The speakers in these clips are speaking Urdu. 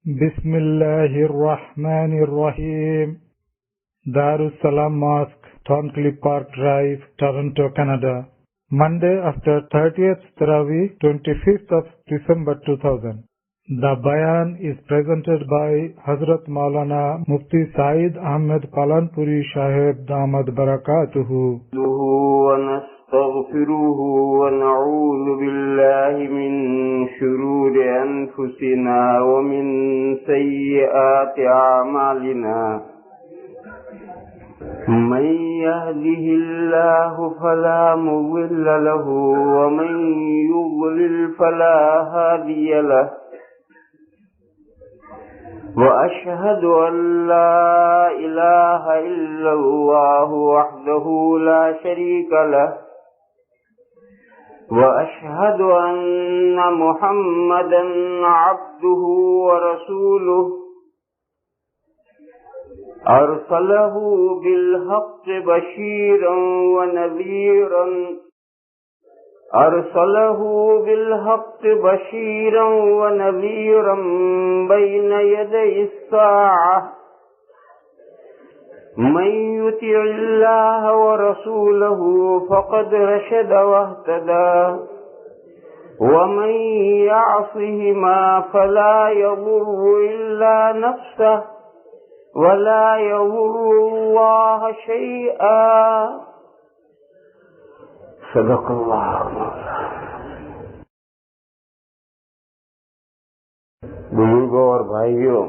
بسم الله الرحمن الرحيم. Darussalam Mosque, Thorncliffe Park Drive, Toronto, Canada. Monday after 30th Taraweeh, 25th of December 2000. The Bayan is presented by Hazrat Maulana Mufti Saeed Ahmed Palanpuri Sahib Damad Barakatuhu. ونستغفره ونعوذ بالله من شرور أنفسنا ومن سيئات أعمالنا من يهده الله فلا مضل له ومن يضلل فلا هادي له وأشهد أن لا إله إلا الله وحده لا شريك له وأشهد أن محمدا عبده ورسوله أرسله بالحق بشيرا ونذيرا بين يدي الساعة من يطع الله ورسوله فقد رشد واهتدى ومن يعصهما فلا يضر إلا نفسه ولا يضر الله شيئا صدق الله. بزرگوں اور بھائیوں،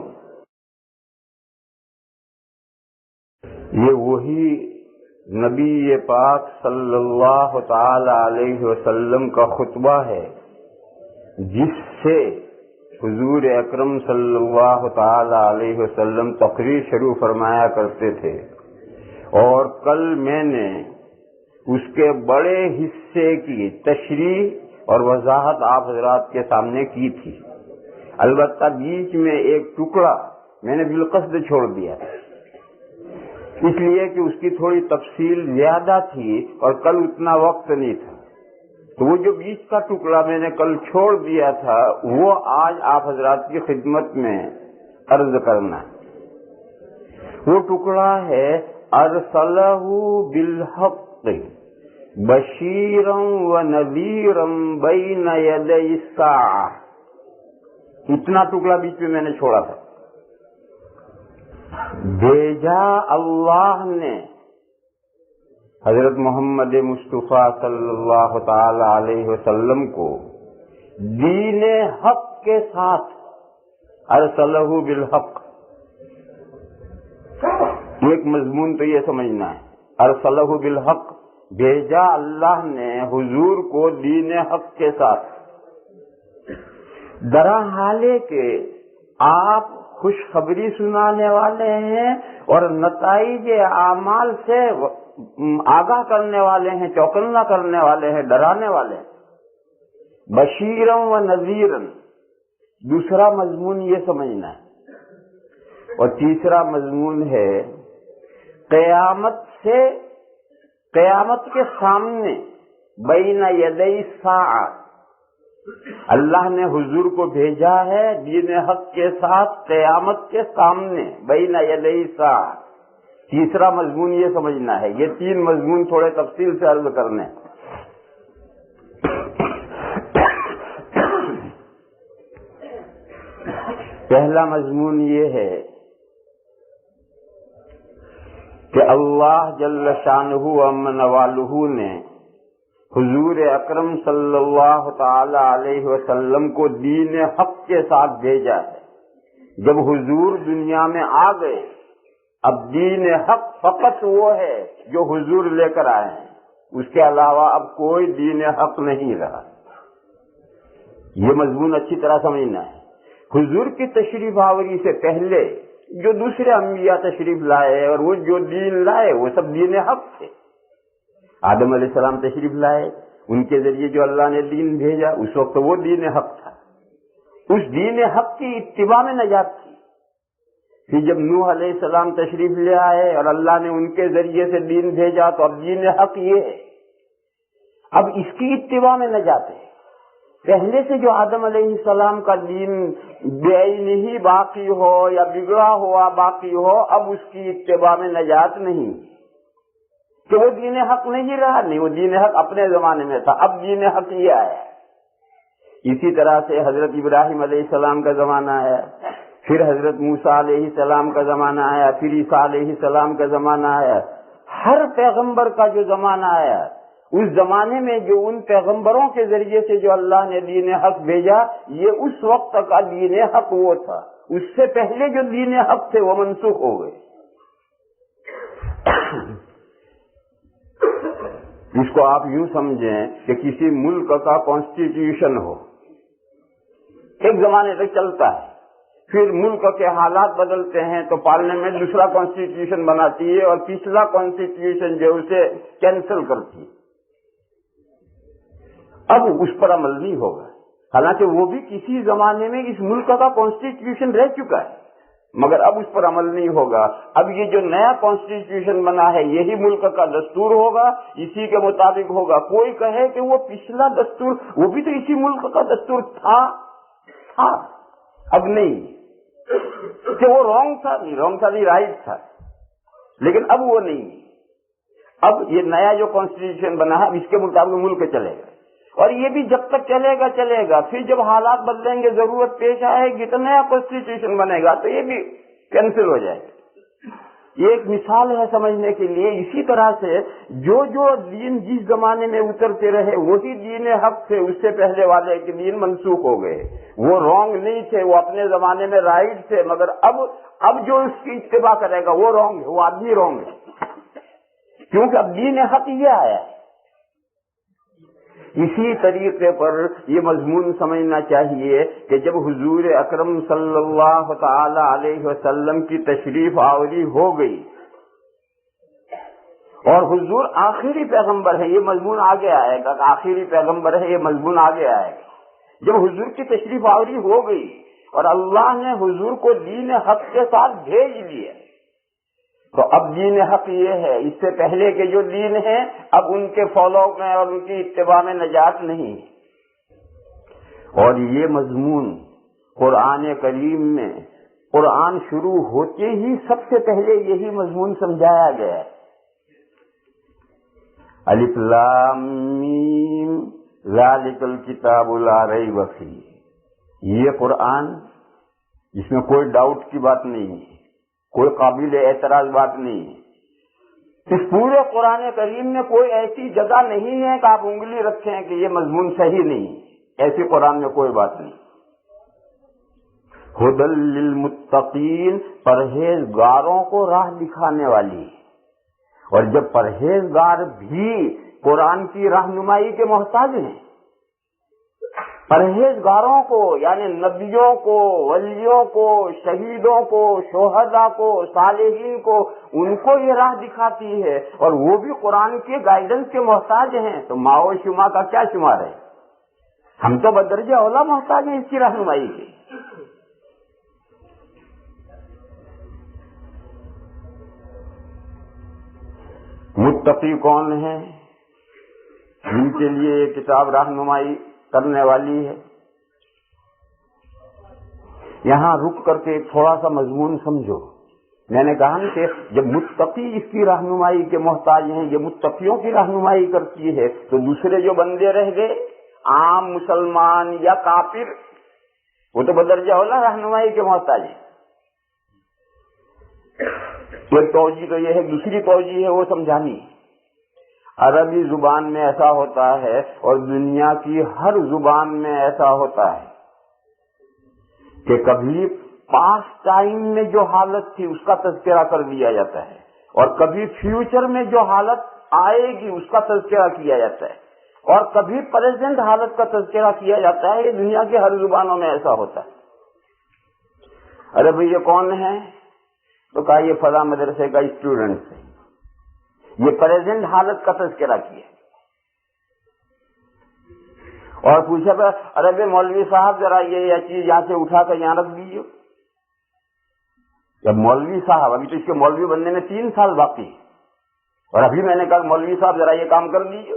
یہ وہی نبی پاک صلی اللہ تعالی علیہ وسلم کا خطبہ ہے جس سے حضور اکرم صلی اللہ تعالی علیہ وسلم تقریر شروع فرمایا کرتے تھے، اور کل میں نے اس کے بڑے حصے کی تشریح اور وضاحت آپ حضرات کے سامنے کی تھی. البتہ بیچ میں ایک ٹکڑا میں نے بالقصد چھوڑ دیا تھا، اس لیے کہ اس کی تھوڑی تفصیل زیادہ تھی اور کل اتنا وقت نہیں تھا. تو وہ جو بیچ کا ٹکڑا میں نے کل چھوڑ دیا تھا وہ آج آپ حضرات کی خدمت میں عرض کرنا ہے. وہ ٹکڑا ہے ارسلہ بالحق بشیرا ونذیرا بین یدی الساعہ. اتنا ٹکڑا بیچ میں نے چھوڑا تھا. بھیجا اللہ نے حضرت محمد مصطفیٰ صلی اللہ تعالی علیہ وسلم کو دین حق کے ساتھ. ارسلہ بالحق، ایک مضمون تو یہ سمجھنا ہے. ارسلہ بالحق، بھیجا اللہ نے حضور کو دین حق کے ساتھ. درا حالے کہ آپ خوشخبری سنانے والے ہیں اور نتائج اعمال سے آگاہ کرنے والے ہیں، چوکنا کرنے والے ہیں، ڈرانے والے ہیں. بشیرا و نذیرا دوسرا مضمون یہ سمجھنا ہے. اور تیسرا مضمون ہے قیامت کے سامنے بین یدی الساعہ. اللہ نے حضور کو بھیجا ہے دین حق کے ساتھ قیامت کے سامنے بین یدی الساعہ. تیسرا مضمون یہ سمجھنا ہے. یہ تین مضمون تھوڑے تفصیل سے عرض کرنے. پہلا مضمون یہ ہے کہ اللہ جل شانہ ومن والہ نے حضور اکرم صلی اللہ تعالی علیہ وسلم کو دین حق کے ساتھ بھیجا ہے. جب حضور دنیا میں آ گئے اب دین حق فقط وہ ہے جو حضور لے کر آئے ہیں، اس کے علاوہ اب کوئی دین حق نہیں رہا. یہ مضمون اچھی طرح سمجھنا ہے. حضور کی تشریف آوری سے پہلے جو دوسرے انبیاء تشریف لائے اور وہ جو دین لائے وہ سب دین حق تھے. آدم علیہ السلام تشریف لائے، ان کے ذریعے جو اللہ نے دین بھیجا اس وقت وہ دین حق تھا. اس دین حق کی اتباع میں نجات تھی. پھر جب نوح علیہ السلام تشریف لے آئے اور اللہ نے ان کے ذریعے سے دین بھیجا تو اب دین حق یہ ہے. اب اس کی اتباع میں نجات ہے. پہلے سے جو آدم علیہ السلام کا دین بے نہیں باقی ہو یا بگڑا ہوا باقی ہو، اب اس کی اتباع میں نجات نہیں، کہ وہ دین حق نہیں رہا، نہیں، وہ دین حق اپنے زمانے میں تھا، اب دین حق یہ آیا۔ اسی طرح سے حضرت ابراہیم علیہ السلام کا زمانہ ہے، پھر حضرت موسیٰ علیہ السلام کا زمانہ آیا، پھر عیسیٰ علیہ السلام کا زمانہ آیا۔ ہر پیغمبر کا جو زمانہ آیا، اس زمانے میں جو ان پیغمبروں کے ذریعے سے جو اللہ نے دین حق بھیجا، یہ اس وقت کا دین حق وہ تھا۔ اس سے پہلے جو دین حق تھے وہ منسوخ ہو گئے۔ اس کو آپ یوں سمجھیں کہ کسی ملک کا کانسٹیٹیوشن ہو، ایک زمانے تک چلتا ہے، پھر ملک کے حالات بدلتے ہیں تو پارلیمنٹ دوسرا کانسٹیٹیوشن بناتی ہے اور پچھلا کانسٹیٹیوشن جو اسے کینسل کرتی ہے۔ اب اس پر عمل نہیں ہوگا، حالانکہ وہ بھی کسی زمانے میں اس ملک کا کانسٹیٹیوشن رہ چکا ہے، مگر اب اس پر عمل نہیں ہوگا۔ اب یہ جو نیا کانسٹیٹیوشن بنا ہے یہی ملک کا دستور ہوگا، اسی کے مطابق ہوگا۔ کوئی کہے کہ وہ پچھلا دستور وہ بھی تو اسی ملک کا دستور تھا، اب نہیں، کہ وہ رانگ تھا نہیں، رائٹ تھا، لیکن اب وہ نہیں۔ اب یہ نیا جو کانسٹیٹیوشن بنا ہے اس کے مطابق ملک چلے گا، اور یہ بھی جب تک چلے گا، پھر جب حالات بدلیں گے، ضرورت پیش آئے گی تو نیا کانسٹیٹیوشن بنے گا تو یہ بھی کینسل ہو جائے گا۔ یہ ایک مثال ہے سمجھنے کے لیے۔ اسی طرح سے جو دین جس زمانے میں اترتے رہے وہی دین حق تھے، اس سے پہلے والے کے دین منسوخ ہو گئے۔ وہ رانگ نہیں تھے، وہ اپنے زمانے میں رائٹ تھے، مگر اب جو اس کی اتباع کرے گا وہ رانگ ہے، وہ آدمی رانگ ہے، کیونکہ اب دین حق یہ آیا ہے۔ اسی طریقے پر یہ مضمون سمجھنا چاہیے کہ جب حضور اکرم صلی اللہ تعالی علیہ وسلم کی تشریف آوری ہو گئی اور حضور آخری پیغمبر ہے، یہ مضمون آگے آئے گا کہ آخری پیغمبر ہے، یہ مضمون آگے آئے گا۔ جب حضور کی تشریف آوری ہو گئی اور اللہ نے حضور کو دین حق کے ساتھ بھیج دیا، تو اب دین حق یہ ہے، اس سے پہلے کے جو دین ہیں اب ان کے فالو میں اور ان کی اتباع میں نجات نہیں۔ اور یہ مضمون قرآن کریم میں قرآن شروع ہوتے ہی سب سے پہلے یہی مضمون سمجھایا گیا ہے۔ الف لام میم ذالک الکتاب لا ریب فیہ، یہ قرآن جس میں کوئی ڈاؤٹ کی بات نہیں ہے، کوئی قابل اعتراض بات نہیں ہے۔ اس پورے قرآن کریم میں کوئی ایسی جگہ نہیں ہے کہ آپ انگلی رکھیں کہ یہ مضمون صحیح نہیں، ایسی قرآن میں کوئی بات نہیں۔ ھدی للمتقین، پرہیزگاروں کو راہ دکھانے والی، اور جب پرہیزگار بھی قرآن کی رہنمائی کے محتاج ہیں، پرہیزگاروں کو یعنی نبیوں کو، ولیوں کو، شہیدوں کو، شہداء کو، صالحین کو، ان کو یہ راہ دکھاتی ہے، اور وہ بھی قرآن کے گائیڈنس کے محتاج ہیں، تو ماں و شما کا کیا شمار ہے؟ ہم تو بدرجہ اولا محتاج ہیں اس کی رہنمائی کے۔ متقی کون ہیں؟ جن کے لیے یہ کتاب رہنمائی کرنے والی ہے۔ یہاں رک کر کے تھوڑا سا مضمون سمجھو۔ میں نے کہا کہ جب متقی اس کی رہنمائی کے محتاج ہیں، یہ متقیوں کی رہنمائی کرتی ہے، تو دوسرے جو بندے رہ گئے عام مسلمان یا کافر، وہ تو بدرجہ اولا رہنمائی کے محتاج ہیں۔ ایک توجہ تو یہ ہے، دوسری توجہ ہے وہ سمجھانی۔ عربی زبان میں ایسا ہوتا ہے اور دنیا کی ہر زبان میں ایسا ہوتا ہے کہ کبھی پاسٹ ٹائم میں جو حالت تھی اس کا تذکرہ کر دیا جاتا ہے، اور کبھی فیوچر میں جو حالت آئے گی اس کا تذکرہ کیا جاتا ہے، اور کبھی پریزنٹ حالت کا تذکرہ کیا جاتا ہے۔ یہ دنیا کی ہر زبانوں میں ایسا ہوتا ہے۔ ارے بھئی یہ کون ہے؟ تو کہا یہ فلاں مدرسے کا اسٹوڈنٹ ہے، یہ پریزنٹ حالت کا تذکرہ کیا، اور پوچھا تھا ارے بھائی مولوی صاحب ذرا یہ چیز یہاں سے اٹھا کر یہاں رکھ دیجیے۔ جب مولوی صاحب، ابھی تو اس کے مولوی بننے میں 3 سال باقی، اور ابھی میں نے کہا مولوی صاحب ذرا یہ کام کر دیجیے،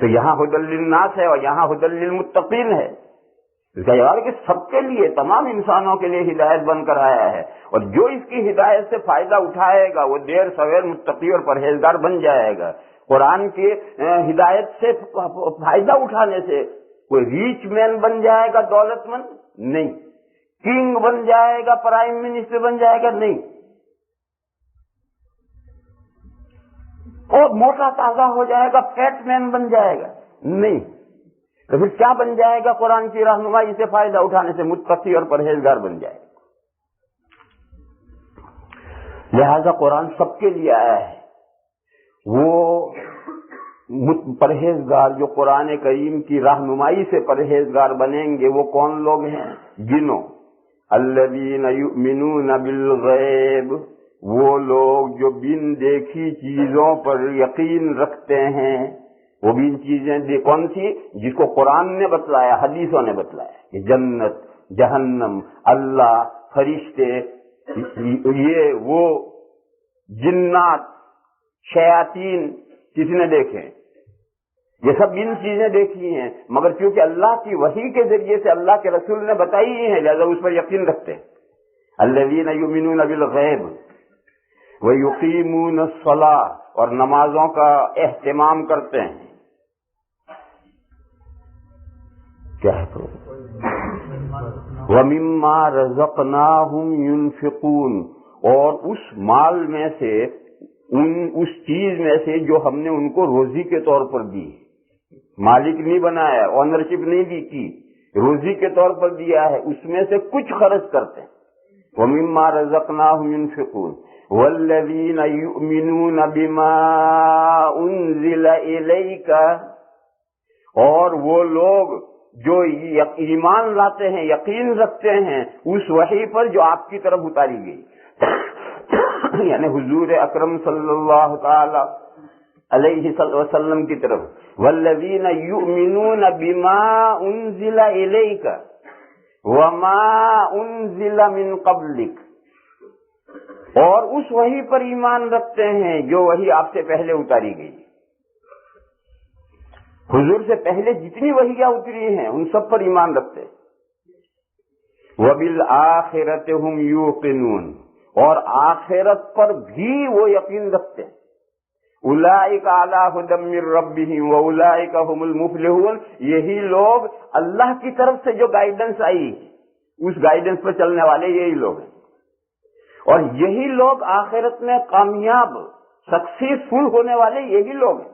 تو یہاں ہدی للناس ہے اور یہاں ہدی للمتقین ہے. اس کا جواب ہے کہ سب کے لیے، تمام انسانوں کے لیے ہدایت بن کر آیا ہے، اور جو اس کی ہدایت سے فائدہ اٹھائے گا وہ دیر سویر متقی اور پرہیزگار بن جائے گا. قرآن کی ہدایت سے فائدہ اٹھانے سے کوئی ریچ مین بن جائے گا، دولت مند نہیں، کنگ بن جائے گا، پرائم منسٹر بن جائے گا نہیں، اور موٹا تازہ ہو جائے گا، فیٹ مین بن جائے گا نہیں. تو پھر کیا بن جائے گا؟ قرآن کی رہنمائی سے فائدہ اٹھانے سے متقی اور پرہیزگار بن جائے گا. لہذا قرآن سب کے لیے آیا ہے. وہ پرہیزگار جو قرآن کریم کی رہنمائی سے پرہیزگار بنیں گے وہ کون لوگ ہیں؟ گنو. الذین یؤمنون بالغیب، وہ لوگ جو بن دیکھی چیزوں پر یقین رکھتے ہیں. وہ بھی چیزیں کون سی؟ جس کو قرآن نے بتلایا، حدیثوں نے بتلایا، کہ جنت، جہنم، اللہ، فرشتے، یہ وہ جنات، شیاطین کسی نے دیکھے؟ یہ سب ان چیزیں دیکھی ہیں، مگر کیونکہ اللہ کی وحی کے ذریعے سے اللہ کے رسول نے بتائی ہیں لہذا اس پر یقین رکھتے ہیں. الذین یؤمنون بالغیب ویقیمون الصلاۃ، اور نمازوں کا اہتمام کرتے ہیں. کیا ہے تو وَمِمَّا رَزَقْنَاهُمْ يُنْفِقُونَ، اور اس مال میں سے، اس چیز میں سے جو ہم نے ان کو روزی کے طور پر دی، مالک نہیں بنایا، اونرشپ نہیں دی کی، روزی کے طور پر دیا ہے، اس میں سے کچھ خرچ کرتے ہیں. وَمِمَّا رَزَقْنَاهُمْ يُنْفِقُونَ وَالَّذِينَ يُؤْمِنُونَ بِمَا أُنزِلَ إِلَيْكَ، اور وہ لوگ جو ایمان لاتے ہیں، یقین رکھتے ہیں اس وحی پر جو آپ کی طرف اتاری گئی، یعنی حضور اکرم صلی اللہ تعالی علیہ وسلم کی طرف. والذین یؤمنون بما انزل الیک وما انزل من قبلک، اور اس وحی پر ایمان رکھتے ہیں جو وحی آپ سے پہلے اتاری گئی. حضور سے پہلے جتنی وحیاں اتری ہیں ان سب پر ایمان رکھتے ہیں. وبالآخرۃ ھم یوقنون، اور آخرت پر بھی وہ یقین رکھتے ہیں. اولئک علی ھدی من ربہم واولئک ھم المفلحون، یہی لوگ اللہ کی طرف سے جو گائیڈنس آئی اس گائیڈنس پر چلنے والے یہی لوگ ہیں، اور یہی لوگ آخرت میں کامیاب سکسیسفل ہونے والے یہی لوگ ہیں.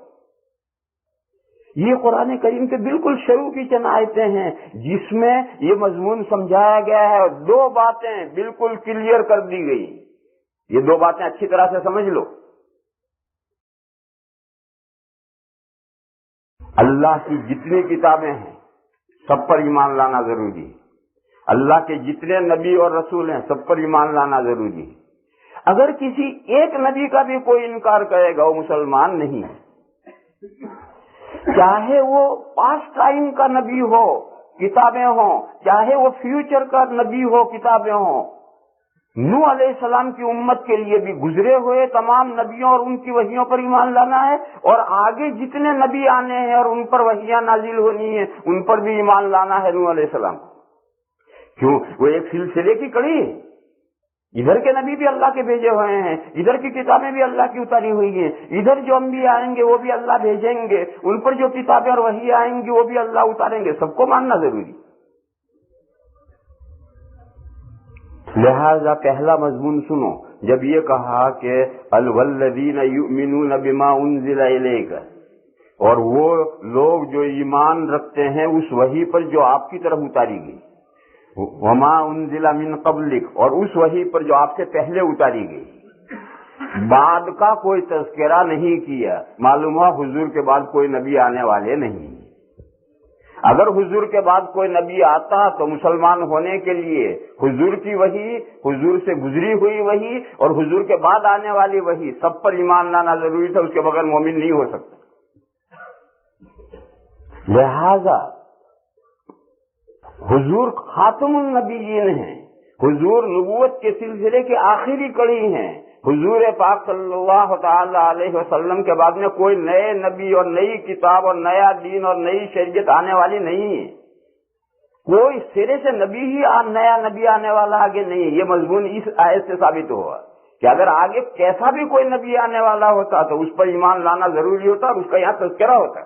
یہ قرآن کریم کے بالکل شروع کی چند آیتیں ہیں جس میں یہ مضمون سمجھایا گیا ہے، اور دو باتیں بالکل کلیئر کر دی گئی. یہ دو باتیں اچھی طرح سے سمجھ لو. اللہ کی جتنی کتابیں ہیں سب پر ایمان لانا ضروری ہے. اللہ کے جتنے نبی اور رسول ہیں سب پر ایمان لانا ضروری ہے. اگر کسی ایک نبی کا بھی کوئی انکار کرے گا وہ مسلمان نہیں ہے، چاہے وہ پاسٹ ٹائم کا نبی ہو کتابیں ہوں، چاہے وہ فیوچر کا نبی ہو کتابیں ہوں. نوح علیہ السلام کی امت کے لیے بھی گزرے ہوئے تمام نبیوں اور ان کی وحیوں پر ایمان لانا ہے، اور آگے جتنے نبی آنے ہیں اور ان پر وحیاں نازل ہونی ہیں ان پر بھی ایمان لانا ہے. نوح علیہ السلام کیوں؟ وہ ایک سلسلے کی کڑی ہے. ادھر کے نبی بھی اللہ کے بھیجے ہوئے ہیں، ادھر کی کتابیں بھی اللہ کی اتاری ہوئی ہیں، ادھر جو انبیاء آئیں گے وہ بھی اللہ بھیجیں گے، ان پر جو کتابیں اور وحی آئیں گی وہ بھی اللہ اتاریں گے. سب کو ماننا ضروری. لہذا پہلا مضمون سنو، جب یہ کہا کہ والذین یؤمنون بما انزل الیک، اور وہ لوگ جو ایمان رکھتے ہیں اس وحی پر جو آپ کی طرف اتاری گئی، وما انزل من قبلک، اور اس وحی پر جو آپ سے پہلے اتاری گئی. بعد کا کوئی تذکرہ نہیں کیا. معلوم ہوا حضور کے بعد کوئی نبی آنے والے نہیں. اگر حضور کے بعد کوئی نبی آتا تو مسلمان ہونے کے لیے حضور کی وحی، حضور سے گزری ہوئی وحی اور حضور کے بعد آنے والی وحی سب پر ایمان لانا ضروری تھا. اس کے بغیر مومن نہیں ہو سکتا. لہذا حضور خاتم النبیین ہیں، حضور نبوت کے سلسلے کے آخری کڑی ہیں. حضور پاک صلی اللہ تعالی علیہ وسلم کے بعد میں کوئی نئے نبی اور نئی کتاب اور نیا دین اور نئی شریعت آنے والی نہیں ہے. کوئی سرے سے نیا نبی آنے والا آگے نہیں ہے. یہ مضمون اس آیت سے ثابت ہوا کہ اگر آگے کیسا بھی کوئی نبی آنے والا ہوتا تو اس پر ایمان لانا ضروری ہوتا اور اس کا یہاں تذکرہ ہوتا.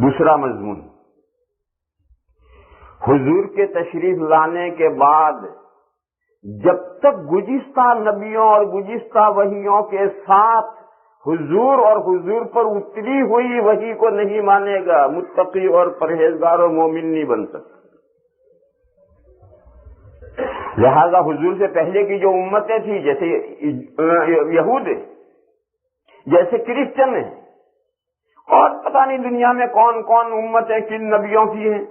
دوسرا مضمون، حضور کے تشریف لانے کے بعد جب تک گزشتہ نبیوں اور گزشتہ وحیوں کے ساتھ حضور اور حضور پر اتری ہوئی وحی کو نہیں مانے گا، متقی اور پرہیزگار اور مومن نہیں بن سکتا. لہذا حضور سے پہلے کی جو امتیں تھیں، جیسے یہود ہیں، جیسے کرسچن ہیں، اور پتہ نہیں دنیا میں کون کون امتیں کن نبیوں کی ہیں،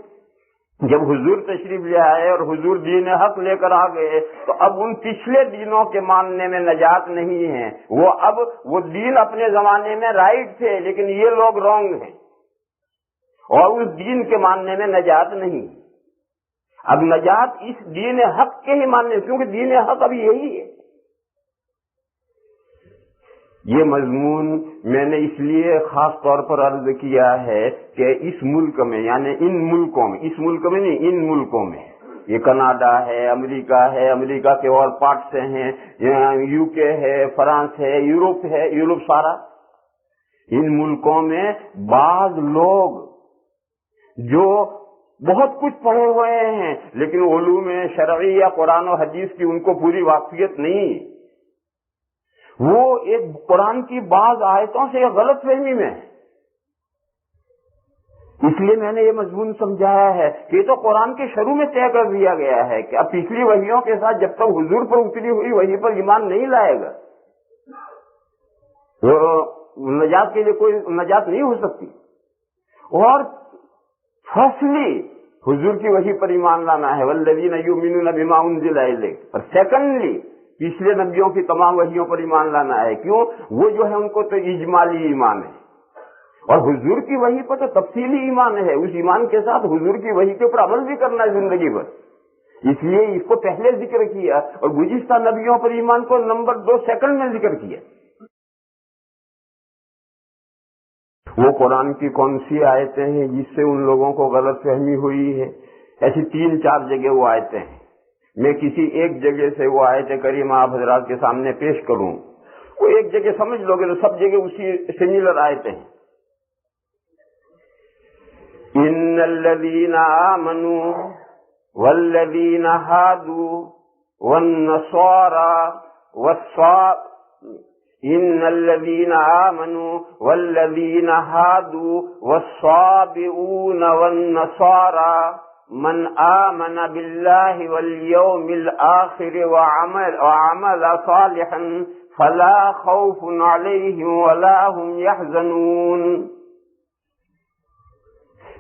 جب حضور تشریف لے آئے اور حضور دین حق لے کر آ گئے تو اب ان پچھلے دینوں کے ماننے میں نجات نہیں ہے. وہ دین اپنے زمانے میں رائٹ تھے لیکن یہ لوگ رونگ ہیں، اور اس دین کے ماننے میں نجات نہیں. اب نجات اس دین حق کے ہی ماننے، کیونکہ دین حق اب یہی ہے. یہ مضمون میں نے اس لیے خاص طور پر عرض کیا ہے کہ اس ملک میں، یعنی ان ملکوں میں، اس ملک میں نہیں، ان ملکوں میں، یہ کینیڈا ہے، امریکہ کے اور پارٹ سے ہیں، یو کے ہے، فرانس ہے، یورپ سارا. ان ملکوں میں بعض لوگ جو بہت کچھ پڑھے ہوئے ہیں لیکن علوم شرعی یا قرآن و حدیث کی ان کو پوری واقفیت نہیں، وہ ایک قرآن کی بعض آیتوں سے غلط فہمی میں. اس لیے میں نے یہ مضمون سمجھایا ہے کہ یہ تو قرآن کے شروع میں طے کر دیا گیا ہے کہ اب پچھلی وحیوں کے ساتھ جب تک حضور پر اتری ہوئی وحی پر ایمان نہیں لائے گا وہ نجات کے لیے کوئی نجات نہیں ہو سکتی. اور فرسٹلی حضور کی وحی پر ایمان لانا ہے، والذین یؤمنون بما انزل الیک. اور سیکنڈلی پچھلے نبیوں کی تمام وحیوں پر ایمان لانا ہے. کیوں؟ وہ جو ہے ان کو تو اجمالی ایمان ہے، اور حضور کی وحی پر تو تفصیلی ایمان ہے. اس ایمان کے ساتھ حضور کی وحی کے اوپر عمل بھی کرنا ہے زندگی بھر. اس لیے اس کو پہلے ذکر کیا اور گزشتہ نبیوں پر ایمان کو نمبر 2 سیکنڈ میں ذکر کیا. وہ قرآن کی کون سی آیتیں ہیں جس سے ان لوگوں کو غلط فہمی ہوئی ہے؟ ایسی 3-4 جگہ وہ آیتیں ہیں. میں کسی ایک جگہ سے وہ آیت کریمہ آپ حضرات کے سامنے پیش کروں، وہ ایک جگہ سمجھ لو گے تو سب جگہ اسی سملر آیتیں ہیں. ان الذین آمنوا والذین ہادوا والنصارى ان الذین آمنوا والذین ہادوا والصابئون والنصارى من آمن باللہ والیوم الآخر وعمل صالحا فلا خوف علیہم ولا هم يحزنون.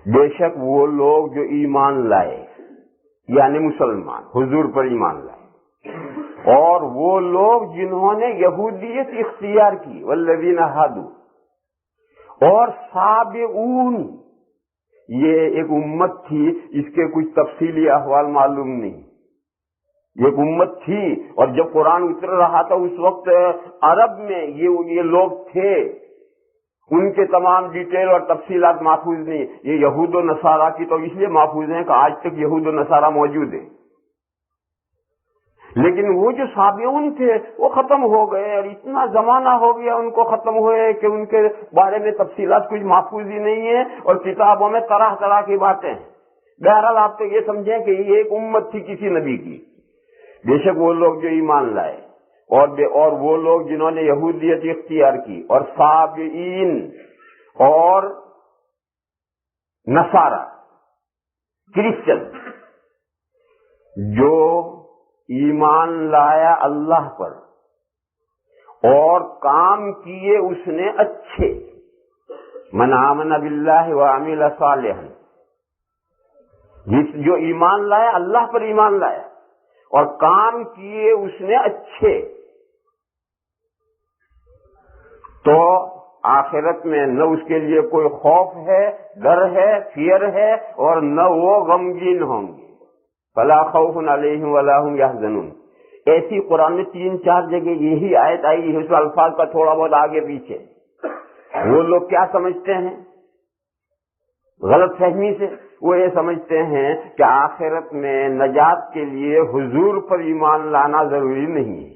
بے شک وہ لوگ جو ایمان لائے، یعنی مسلمان حضور پر ایمان لائے، اور وہ لوگ جنہوں نے یہودیت اختیار کی، والذین ہادوا، اور سابعون، یہ ایک امت تھی، اس کے کچھ تفصیلی احوال معلوم نہیں، یہ ایک امت تھی. اور جب قرآن اتر رہا تھا اس وقت عرب میں یہ لوگ تھے، ان کے تمام ڈیٹیل اور تفصیلات محفوظ نہیں. یہ یہود و نصارہ کی تو اس لیے محفوظ ہیں کہ آج تک یہود و نصارہ موجود ہیں، لیکن وہ جو سابعون تھے وہ ختم ہو گئے، اور اتنا زمانہ ہو گیا ان کو ختم ہوئے کہ ان کے بارے میں تفصیلات کچھ محفوظ ہی نہیں ہے، اور کتابوں میں طرح طرح کی باتیں ہیں. بہرحال آپ تو یہ سمجھیں کہ یہ ایک امت تھی کسی نبی کی. بے شک وہ لوگ جو ایمان لائے اور وہ لوگ جنہوں نے یہودیت اختیار کی، اور صابئین اور نصارہ کرسچن جو ایمان لایا اللہ پر اور کام کیے اس نے اچھے، من آمن باللہ وعمل صالحا، جو ایمان لایا اللہ پر ایمان لایا اور کام کیے اس نے اچھے، تو آخرت میں نہ اس کے لیے کوئی خوف ہے، ڈر ہے، فیئر ہے، اور نہ وہ غمگین ہوں گے. فلا خوف علیہم ولا هم يحزنون. ایسی قرآن میں 3-4 جگہ یہی آیت آئی ہے، اس میں الفاظ کا تھوڑا بہت آگے پیچھے۔ وہ لوگ کیا سمجھتے ہیں غلط فہمی سے؟ وہ یہ سمجھتے ہیں کہ آخرت میں نجات کے لیے حضور پر ایمان لانا ضروری نہیں ہے۔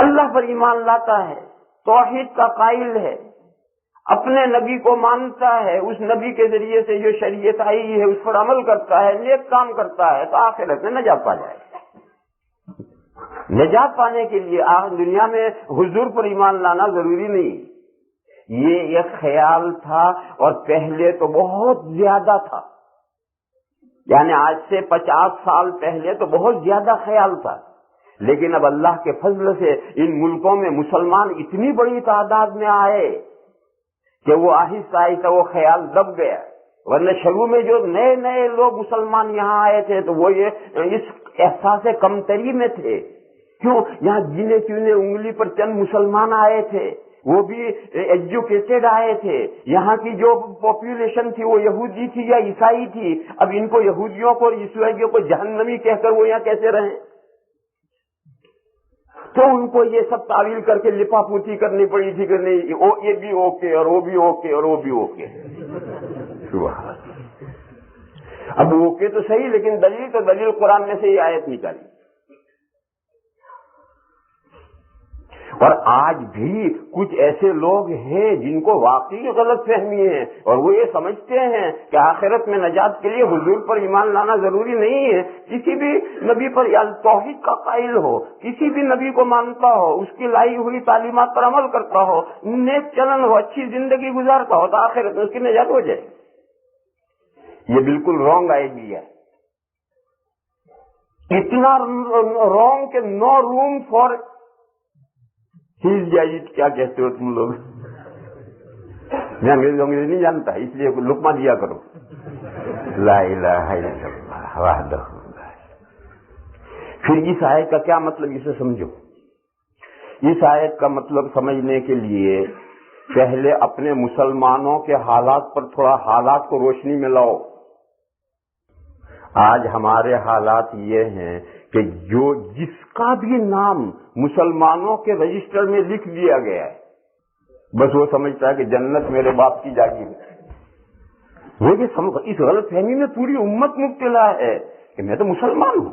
اللہ پر ایمان لاتا ہے، توحید کا قائل ہے، اپنے نبی کو مانتا ہے، اس نبی کے ذریعے سے جو شریعت آئی ہے اس پر عمل کرتا ہے، نیک کام کرتا ہے، تو آخرت میں نجات پا جائے گا۔ نجات پانے کے لیے دنیا میں حضور پر ایمان لانا ضروری نہیں۔ یہ ایک خیال تھا، اور پہلے تو بہت زیادہ تھا، یعنی آج سے 50 سال پہلے تو بہت زیادہ خیال تھا، لیکن اب اللہ کے فضل سے ان ملکوں میں مسلمان اتنی بڑی تعداد میں آئے کہ وہ آہستہ آہستہ وہ خیال دب گیا۔ ورنہ شروع میں جو نئے نئے لوگ مسلمان یہاں آئے تھے تو وہ یہ اس احساس کمتری میں تھے، کیوں یہاں گنے چنے انگلی پر چند مسلمان آئے تھے، وہ بھی ایجوکیٹڈ آئے تھے، یہاں کی جو پاپولیشن تھی وہ یہودی تھی یا عیسائی تھی، اب ان کو یہودیوں کو اور عیسائیوں کو جہنمی کہہ کر وہ یہاں کیسے رہیں؟ تو ان کو یہ سب تعویل کر کے لپا پوچھی کرنی پڑی تھی کہ نہیں یہ بھی اوکے اور وہ بھی اوکے اور وہ بھی اوکے۔ اب اوکے تو صحیح، لیکن دلیل قرآن میں سے یہ آیت نکالی۔ اور آج بھی کچھ ایسے لوگ ہیں جن کو واقعی غلط فہمی ہے، اور وہ یہ سمجھتے ہیں کہ آخرت میں نجات کے لیے حضور پر ایمان لانا ضروری نہیں ہے۔ کسی بھی نبی پر یا توحید کا قائل ہو، کسی بھی نبی کو مانتا ہو، اس کی لائی ہوئی تعلیمات پر عمل کرتا ہو، نیک چلن ہو، اچھی زندگی گزارتا ہو، تو آخرت میں اس کی نجات ہو جائے۔ یہ بالکل رانگ آئیڈیا ہے، اتنا رانگ کہ نو روم فار کیا کہتے ہو تم لوگ؟ میں انگریزی نہیں جانتا، اس لیے لقمہ دیا کرو۔ لا الہ الا اللہ وحدہ۔ پھر اس آیت کا کیا مطلب، اسے سمجھو۔ اس آیت کا مطلب سمجھنے کے لیے پہلے اپنے مسلمانوں کے حالات پر تھوڑا حالات کو روشنی میں لاؤ۔ آج ہمارے حالات یہ ہیں کہ جس کا بھی نام مسلمانوں کے رجسٹر میں لکھ دیا گیا ہے، بس وہ سمجھتا ہے کہ جنت میرے باپ کی جاگیر ہے۔ وہ اس غلط فہمی میں پوری امت مبتلا ہے کہ میں تو مسلمان ہوں،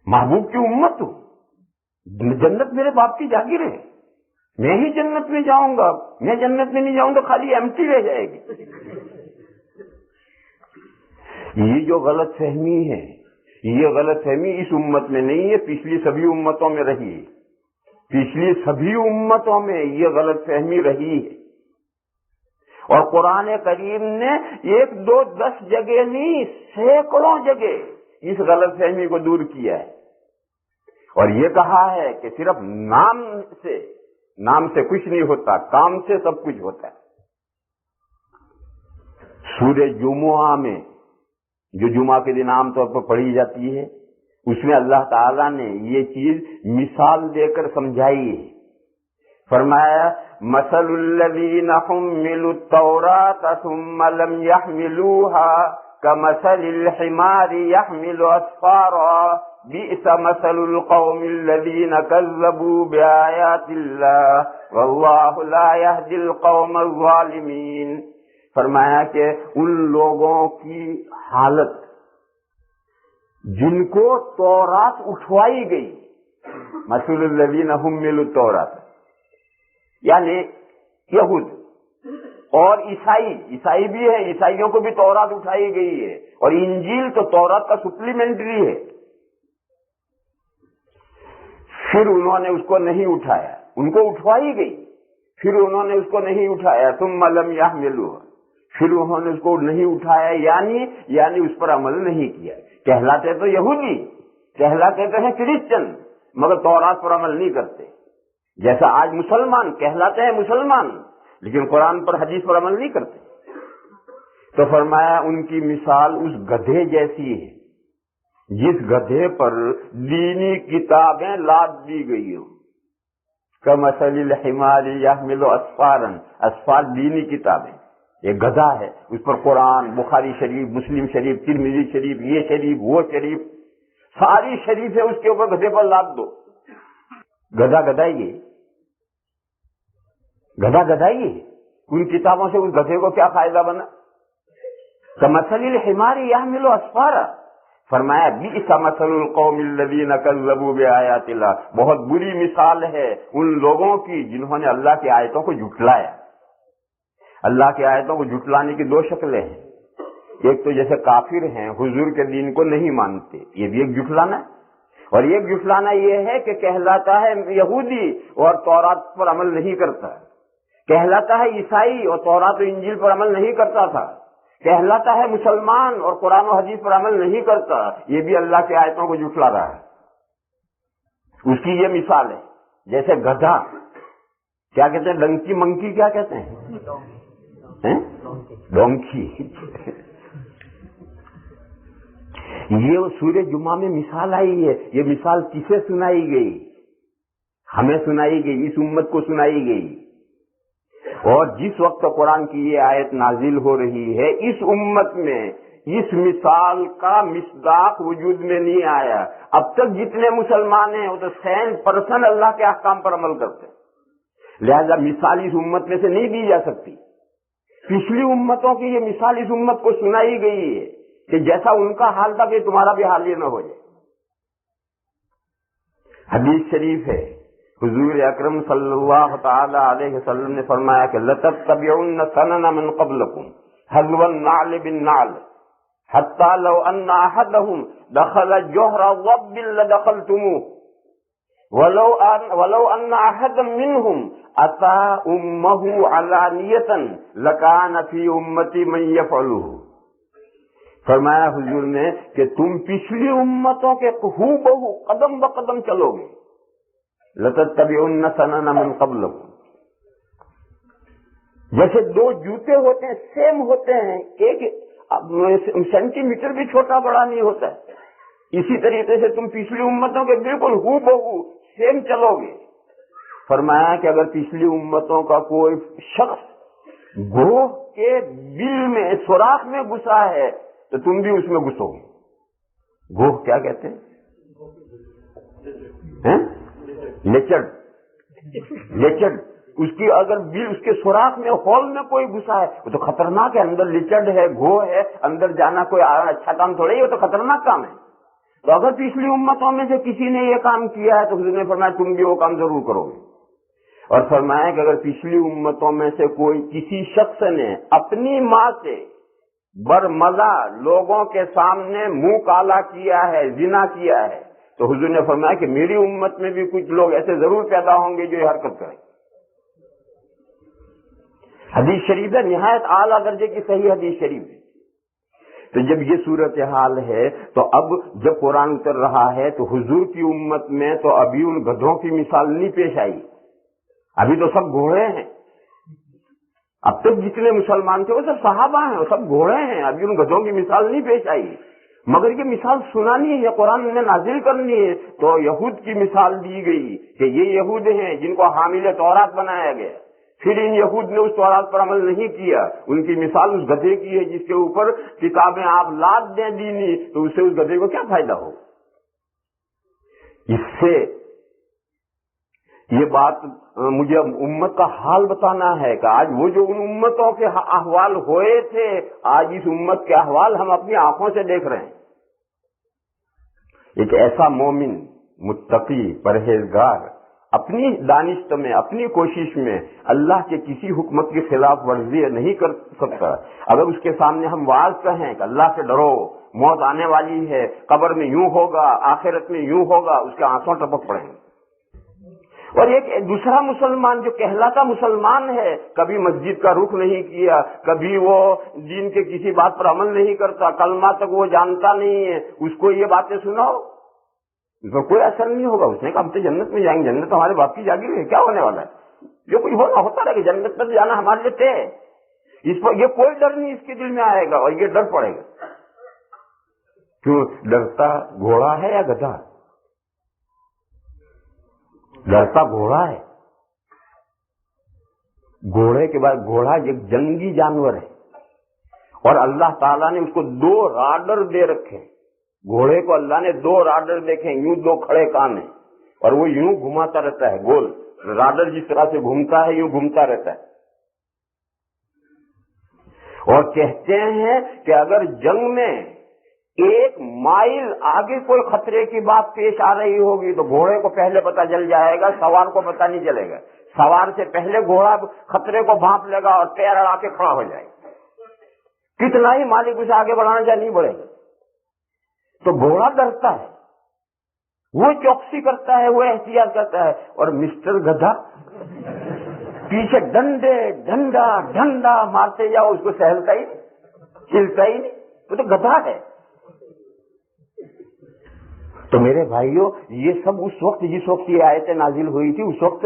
محبوب کی امت ہوں، جنت میرے باپ کی جاگیر ہے، میں ہی جنت میں جاؤں گا، میں جنت میں نہیں جاؤں تو خالی ایمٹی رہ جائے گی۔ یہ جو غلط فہمی ہے، یہ غلط فہمی اس امت میں نہیں ہے، پچھلی سبھی امتوں میں رہی ہے، پچھلی سبھی امتوں میں یہ غلط فہمی رہی ہے۔ اور قرآن کریم نے 1 2 10 جگہ نہیں، سینکڑوں جگہ اس غلط فہمی کو دور کیا ہے، اور یہ کہا ہے کہ صرف نام سے کچھ نہیں ہوتا، کام سے سب کچھ ہوتا ہے۔ سورہ جمعہ میں جو جمعہ کے دن عام طور پر پڑھی جاتی ہے، اس میں اللہ تعالیٰ نے یہ چیز مثال دے کر سمجھائی ہے۔ فرمایا مثل الذین حملوا التوراۃ ثم لم يحملوها كمثل الحمار يحمل اسفارا بئس مثل القوم الذین كذبوا بآیات اللہ واللہ لا يهدی القوم الظالمین۔ فرمایا کہ ان لوگوں کی حالت جن کو تورات اٹھوائی گئی، مثل الذین حملوا التوراۃ یعنی یہود اور عیسائی بھی ہے، عیسائیوں کو بھی تورات اٹھائی گئی ہے، اور انجیل تو تورات کا سپلیمنٹری ہے۔ پھر انہوں نے اس کو نہیں اٹھایا، ان کو اٹھوائی گئی، پھر انہوں نے اس کو نہیں اٹھایا، ثم لم يحملوها، پھر انہوں نے اس کو نہیں اٹھایا، یعنی اس پر عمل نہیں کیا۔ کہلاتے تو یہودی، کہلاتے تو ہیں کرسچن، مگر تورات پر عمل نہیں کرتے۔ جیسا آج مسلمان کہلاتے ہیں مسلمان، لیکن قرآن پر حدیث پر عمل نہیں کرتے۔ تو فرمایا ان کی مثال اس گدھے جیسی ہے جس گدھے پر دینی کتابیں لاد دی گئی ہوں۔ کمثل الحمار یحمل اسفارا، اسفار دینی کتابیں، ایک گدھا ہے، اس پر قرآن، بخاری شریف، مسلم شریف، ترمذی شریف، یہ شریف وہ شریف، ساری شریفیں اس کے اوپر گدھے پر لاد دو، گدھا گدھائیے، گدھا گدھائیے، ان کتابوں سے اس گدھے کو کیا فائدہ بنا؟ کمثل الحمار یحمل اسفارا، فرمایا بئس مثل القوم الذین کذبوا بآیات اللہ، بہت بری مثال ہے ان لوگوں کی جنہوں نے اللہ کی آیتوں کو جھٹلایا۔ اللہ کی آیتوں کو جھٹلانے کی دو شکلیں ہیں، ایک تو جیسے کافر ہیں حضور کے دین کو نہیں مانتے، یہ بھی ایک جھٹلانا ہے، اور ایک جھٹلانا یہ ہے کہ کہلاتا ہے یہودی اور تورات پر عمل نہیں کرتا، کہلاتا ہے عیسائی اور تورات و انجیل پر عمل نہیں کرتا تھا، کہلاتا ہے مسلمان اور قرآن و حدیث پر عمل نہیں کرتا، یہ بھی اللہ کی آیتوں کو جھٹلا رہا ہے۔ اس کی یہ مثال ہے، جیسے گدھا، کیا کہتے ہیں ڈنکی منکی، کیا کہتے ہیں ڈونکی، یہ سورہ جمعہ میں مثال آئی ہے۔ یہ مثال کسے سنائی گئی؟ ہمیں سنائی گئی، اس امت کو سنائی گئی، اور جس وقت قرآن کی یہ آیت نازل ہو رہی ہے اس امت میں اس مثال کا مصداق وجود میں نہیں آیا۔ اب تک جتنے مسلمان ہیں وہ تو 100% اللہ کے احکام پر عمل کرتے ہیں، لہذا مثال اس امت میں سے نہیں دی جا سکتی۔ پچھلی امتوں کی یہ مثال اس امت کو سنائی گئی ہے کہ جیسا ان کا حال تھا کہ تمہارا بھی حال یہ نہ ہو جائے۔ حدیث شریف ہے، حضور اکرم صلی اللہ تعالی علیہ وسلم نے فرمایا کہ لَتَتَّبِعُنَّ سَنَنَ مَنْ قَبْلَكُمْ حَذْوَ النَّعْلِ بِالنَّعْلِ حَتَّى لَوْ أَنَّ أَحَدَهُمْ دَخَلَ جُحْرَ ضَبٍّ لَدَخَلْتُمُوهُ وَلَوْ أَنَّ أَحَدًا مِّنْهُمْ أَتَىٰ أُمَّهُ عَلَانِيَةً لَكَانَ فِي أُمَّتِي مَن يَفْعَلُهُ۔ فرمایا حضور نے کہ تم پچھلی امتوں کے ہو بہو قدم بقدم چلو گے، لَتَتَّبِعُنَّ سَنَنَ مَن قَبْلَكُمْ، جیسے دو جوتے ہوتے ہیں سیم ہوتے ہیں، ایک سینٹی میٹر بھی چھوٹا بڑا نہیں ہوتا ہے، اسی طریقے سے تم پچھلی امتوں کے بالکل ہو بہو سیم چلو گے۔ فرمایا کہ اگر پچھلی امتوں کا کوئی شخص گروہ کے بل میں سوراخ میں گھسا ہے تو تم بھی اس میں گھسو گے۔ گوہ کیا کہتے ہیں؟ لیچڈ، اس کی اگر بل اس کے سوراخ میں ہول میں کوئی گھسا ہے وہ تو خطرناک ہے، اندر لیچڈ ہے، گوہ ہے، اندر جانا کوئی اچھا کام تھوڑا ہی، وہ تو خطرناک کام ہے۔ تو اگر پچھلی امتوں میں سے کسی نے یہ کام کیا ہے تو حضور نے فرمایا تم بھی وہ کام ضرور کرو گے، اور فرمایا کہ اگر پچھلی امتوں میں سے کوئی کسی شخص نے اپنی ماں سے برمزہ لوگوں کے سامنے منہ کالا کیا ہے، زنا کیا ہے، تو حضور نے فرمایا کہ میری امت میں بھی کچھ لوگ ایسے ضرور پیدا ہوں گے جو یہ حرکت کریں۔ حدیث شریف ہے، نہایت اعلیٰ درجے کی صحیح حدیث شریف ہے۔ تو جب یہ صورتحال ہے تو اب جب قرآن اتر رہا ہے تو حضور کی امت میں تو ابھی ان گدھوں کی مثال نہیں پیش آئی، ابھی تو سب گھوڑے ہیں۔ اب تک جتنے مسلمان تھے وہ سب صحابہ ہیں، وہ سب گھوڑے ہیں، ابھی ان گدھوں کی مثال نہیں پیش آئی، مگر یہ مثال سنانی ہے، قرآن نے نازل کرنی ہے۔ تو یہود کی مثال دی گئی کہ یہ یہود ہیں جن کو حامل تورات بنایا گیا، پھر ان یہود نے اس تورات پر عمل نہیں کیا، ان کی مثال اس گدھے کی ہے جس کے اوپر کتابیں آپ لاد دیں دینی، تو اس سے اس گدھے کو کیا فائدہ ہو؟ اس سے یہ بات مجھے امت کا حال بتانا ہے کہ آج وہ جو ان امتوں کے احوال ہوئے تھے، آج اس امت کے احوال ہم اپنی آنکھوں سے دیکھ رہے ہیں۔ ایک ایسا مومن، متقی، پرہیزگار اپنی دانست میں، اپنی کوشش میں اللہ کے کسی حکمت کی خلاف ورزی نہیں کر سکتا۔ اگر اس کے سامنے ہم واعظ کہیں کہ اللہ سے ڈرو، موت آنے والی ہے، قبر میں یوں ہوگا، آخرت میں یوں ہوگا، اس کے آنسوں ٹپک پڑیں گے۔ اور ایک دوسرا مسلمان جو کہلاتا مسلمان ہے، کبھی مسجد کا رخ نہیں کیا، کبھی وہ دین کے کسی بات پر عمل نہیں کرتا، کلمہ تک وہ جانتا نہیں ہے، اس کو یہ باتیں سناؤ اس پر کوئی اثر نہیں ہوگا۔ اس نے کہا ہم تو جنت میں جائیں گے، جنت ہمارے باپ کی جاگیر ہے، کیا ہونے والا ہے؟ جو کچھ ہوتا رہے گا، جنت پر جانا ہمارے لیے طے ہے۔ اس پر یہ کوئی ڈر نہیں اس کے دل میں آئے گا، اور یہ ڈر پڑے گا۔ کیوں ڈرتا گھوڑا ہے یا گدھا؟ ڈرتا گھوڑا ہے۔ گھوڑے کے بعد گھوڑا ایک جنگی جانور ہے، اور اللہ تعالیٰ نے اس کو 2 رادار دے رکھے، گھوڑے کو اللہ نے 2 راڈر دیکھے، یوں 2 کھڑے کان ہیں، اور وہ یوں گھماتا رہتا ہے گول، راڈر جس طرح سے گھومتا ہے یوں گھومتا رہتا ہے. اور کہتے ہیں کہ اگر جنگ میں 1 مائل آگے کوئی خطرے کی بات پیش آ رہی ہوگی تو گھوڑے کو پہلے پتہ چل جائے گا، سوار کو پتہ نہیں چلے گا. سوار سے پہلے گھوڑا خطرے کو بھانپ لے گا اور پیر اڑا کے کھڑا ہو جائے گا، کتنا ہی مالک اسے آگے بڑھانا چاہے نہیں بڑھے گا. تو گھوڑا ڈرتا ہے، وہ چوکسی کرتا ہے، وہ احتیاط کرتا ہے، اور مسٹر گدھا پیچھے ڈنڈے ڈنڈا ڈنڈا مارتے جاؤ، اس کو سہلتا ہی نہیں، چلتا ہی نہیں، وہ تو گدھا ہے. تو میرے بھائیوں، یہ سب اس وقت جس وقت یہ آیتیں نازل ہوئی تھی، اس وقت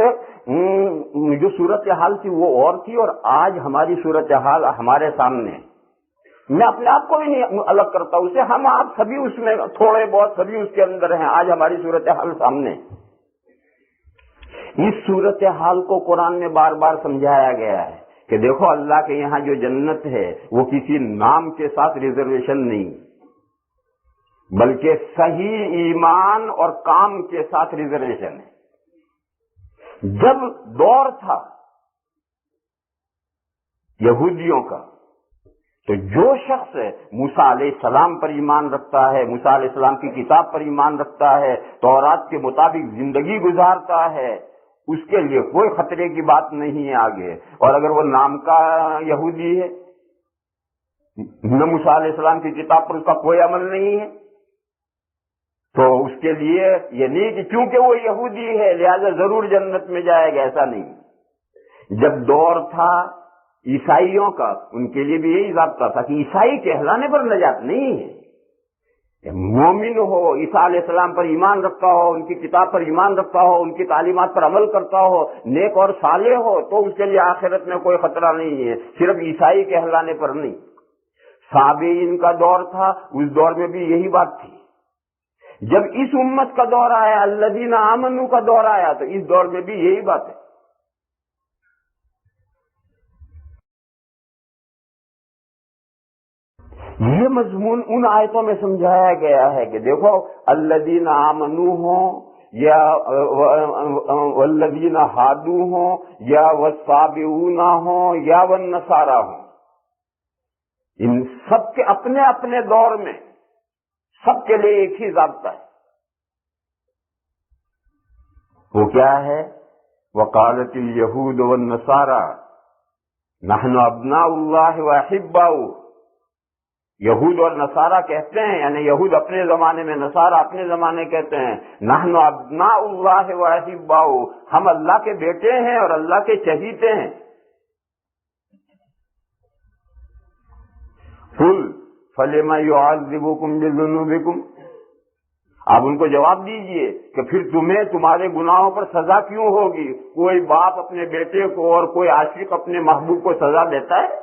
جو صورتحال تھی وہ اور تھی، اور آج ہماری صورتحال ہمارے سامنے ہے. میں اپنے آپ کو بھی نہیں الگ کرتا اسے، ہم آپ سبھی اس میں تھوڑے بہت سبھی اس کے اندر ہیں. آج ہماری صورتحال سامنے. اس صورتحال کو قرآن میں بار بار سمجھایا گیا ہے کہ دیکھو اللہ کے یہاں جو جنت ہے وہ کسی نام کے ساتھ ریزرویشن نہیں، بلکہ صحیح ایمان اور کام کے ساتھ ریزرویشن ہے. جب دور تھا یہودیوں کا، تو جو شخص موسیٰ علیہ السلام پر ایمان رکھتا ہے، موسیٰ علیہ السلام کی کتاب پر ایمان رکھتا ہے، تورات کے مطابق زندگی گزارتا ہے، اس کے لیے کوئی خطرے کی بات نہیں ہے آگے. اور اگر وہ نام کا یہودی ہے، نہ موسیٰ علیہ السلام کی کتاب پر اس کا کوئی عمل نہیں ہے، تو اس کے لیے یہ نہیں کہ کیونکہ وہ یہودی ہے لہذا ضرور جنت میں جائے گا، ایسا نہیں. جب دور تھا عیسائیوں کا، ان کے لیے بھی یہی ضابطہ تھا کہ عیسائی کہلانے پر نجات نہیں ہے. مومن ہو، عیسیٰ علیہ السلام پر ایمان رکھتا ہو، ان کی کتاب پر ایمان رکھتا ہو، ان کی تعلیمات پر عمل کرتا ہو، نیک اور صالح ہو، تو اس کے لیے آخرت میں کوئی خطرہ نہیں ہے، صرف عیسائی کہلانے پر نہیں. صابئین کا دور تھا، اس دور میں بھی یہی بات تھی. جب اس امت کا دور آیا، الذین آمنوا کا دور آیا، تو اس دور میں بھی یہی بات ہے. یہ مضمون ان آیتوں میں سمجھایا گیا ہے کہ دیکھو الذین آمنوا ہوں یا والذین ہادوا ہوں یا والصابئون ہوں یا والنصارى ہوں، ان سب کے اپنے اپنے دور میں سب کے لیے ایک ہی ضابطہ ہے. وہ کیا ہے؟ وقالت الیہود والنصارى نحن ابناء اللہ واحباؤہ. یہود اور نصارہ کہتے ہیں، یعنی یہود اپنے زمانے میں، نصارہ اپنے زمانے کہتے ہیں نحن ابناء اللہ واحباؤہ، ہم اللہ کے بیٹے ہیں اور اللہ کے چہیتے ہیں. قل فلم يعذبكم بذنوبكم، آپ ان کو جواب دیجئے کہ پھر تمہیں تمہارے گناہوں پر سزا کیوں ہوگی؟ کوئی باپ اپنے بیٹے کو اور کوئی عاشق اپنے محبوب کو سزا دیتا ہے؟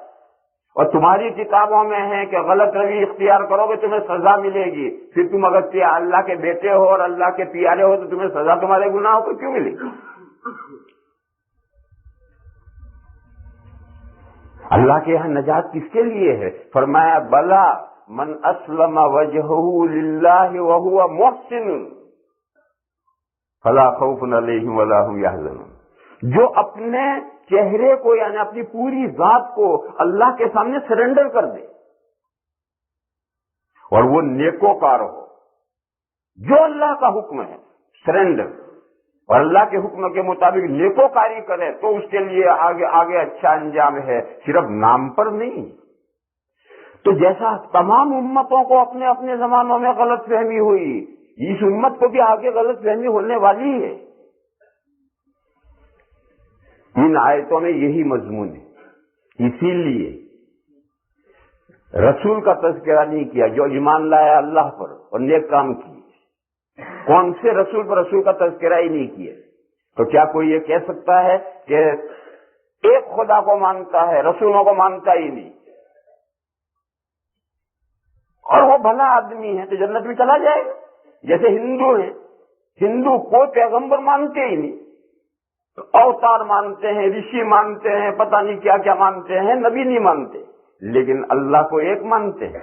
اور تمہاری کتابوں میں ہے کہ غلط روی اختیار کرو گے تمہیں سزا ملے گی، پھر تم اگر اللہ کے بیٹے ہو اور اللہ کے پیارے ہو تو تمہیں سزا تمہارے گناہوں پر کیوں ملے گی؟ اللہ کے یہاں نجات کس کے لیے ہے؟ فرمایا بلا من اسلم وجہہ للہ وہو محسن فلا خوف علیہم ولا هم یحزنون. جو اپنے چہرے کو یعنی اپنی پوری ذات کو اللہ کے سامنے سرنڈر کر دے اور وہ نیکوکار ہو، جو اللہ کا حکم ہے سرنڈر اور اللہ کے حکم کے مطابق نیکوکاری کرے تو اس کے لیے آگے اچھا انجام ہے، صرف نام پر نہیں. تو جیسا تمام امتوں کو اپنے اپنے زمانوں میں غلط فہمی ہوئی، اس امت کو بھی آگے غلط فہمی ہونے والی ہے. ان آیتوں میں یہی مضمون ہے. اسی لیے رسول کا تذکرہ نہیں کیا جو ایمان لایا اللہ پر اور نیک کام کیے. کون سے رسول پر رسول کا تذکرہ ہی نہیں کیا؟ تو کیا کوئی یہ کہہ سکتا ہے کہ ایک خدا کو مانتا ہے رسولوں کو مانتا ہی نہیں اور وہ بھلا آدمی ہے تو جنت میں چلا جائے گا؟ جیسے ہندو ہیں، ہندو کوئی پیغمبر مانتے ہی نہیں، اوتار مانتے ہیں، رشی مانتے ہیں، پتہ نہیں کیا کیا مانتے ہیں، نبی نہیں مانتے، لیکن اللہ کو ایک مانتے ہیں.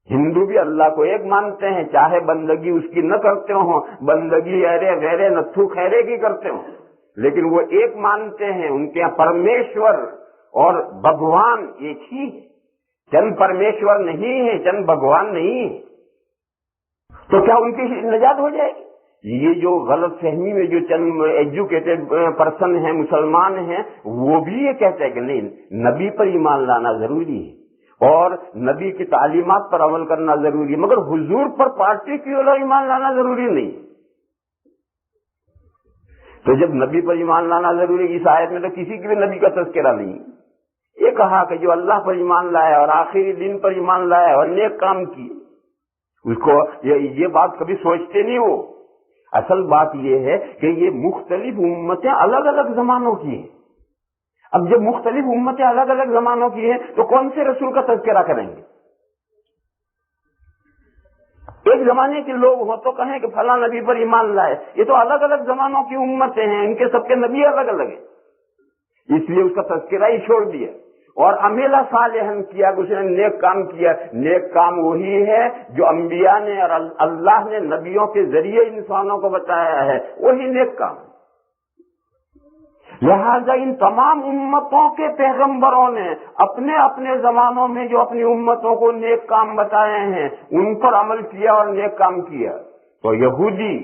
ہندو بھی اللہ کو ایک مانتے ہیں، چاہے بندگی اس کی نہ کرتے ہوں، بندگی ارے ویرے نتھو خیرے کی کرتے ہوں، لیکن وہ ایک مانتے ہیں. ان کے یہاں پرمیشور اور بھگوان ایک ہی ہے. چند پرمیشور نہیں ہے، چند بھگوان نہیں ہے. تو کیا ان کی نجات ہو جائے گی؟ یہ جو غلط فہمی میں جو چند ایجوکیٹڈ پرسن ہیں، مسلمان ہیں، وہ بھی یہ کہتے ہیں کہ نہیں، نبی پر ایمان لانا ضروری ہے اور نبی کی تعلیمات پر عمل کرنا ضروری ہے، مگر حضور پر پارٹیکولر ایمان لانا ضروری نہیں. تو جب نبی پر ایمان لانا ضروری ہے، اس آیت میں تو کسی کے بھی نبی کا تذکرہ نہیں. یہ کہا کہ جو اللہ پر ایمان لایا اور آخری دن پر ایمان لایا اور نیک کام کی، اس کو یہ بات کبھی سوچتے نہیں. وہ اصل بات یہ ہے کہ یہ مختلف امتیں الگ الگ زمانوں کی ہیں. اب جب مختلف امتیں الگ الگ زمانوں کی ہیں تو کون سے رسول کا تذکرہ کریں گے؟ ایک زمانے کے لوگ ہوں تو کہیں کہ فلاں نبی پر ایمان لائے. یہ تو الگ الگ زمانوں کی امتیں ہیں، ان کے سب کے نبی الگ الگ ہیں، اس لیے اس کا تذکرہ ہی چھوڑ دیا. اور عمل صالحا کیا، اس نے نیک کام کیا. نیک کام وہی ہے جو انبیاء نے اور اللہ نے نبیوں کے ذریعے انسانوں کو بتایا ہے، وہی نیک کام. لہذا ان تمام امتوں کے پیغمبروں نے اپنے اپنے زمانوں میں جو اپنی امتوں کو نیک کام بتائے ہیں ان پر عمل کیا اور نیک کام کیا. تو یہودی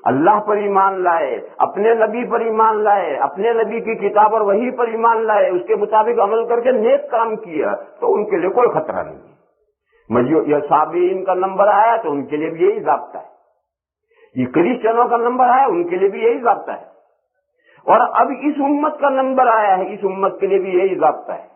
اللہ پر ایمان لائے، اپنے نبی پر ایمان لائے، اپنے نبی کی کتاب اور وحی پر ایمان لائے، اس کے مطابق عمل کر کے نیک کام کیا، تو ان کے لیے کوئی خطرہ نہیں. یہ صابئین کا نمبر آیا تو ان کے لیے بھی یہی ضابطہ ہے. یہ کرسچنوں کا نمبر آیا ان کے لیے بھی یہی ضابطہ ہے. اور اب اس امت کا نمبر آیا ہے، اس امت کے لیے بھی یہی ضابطہ ہے.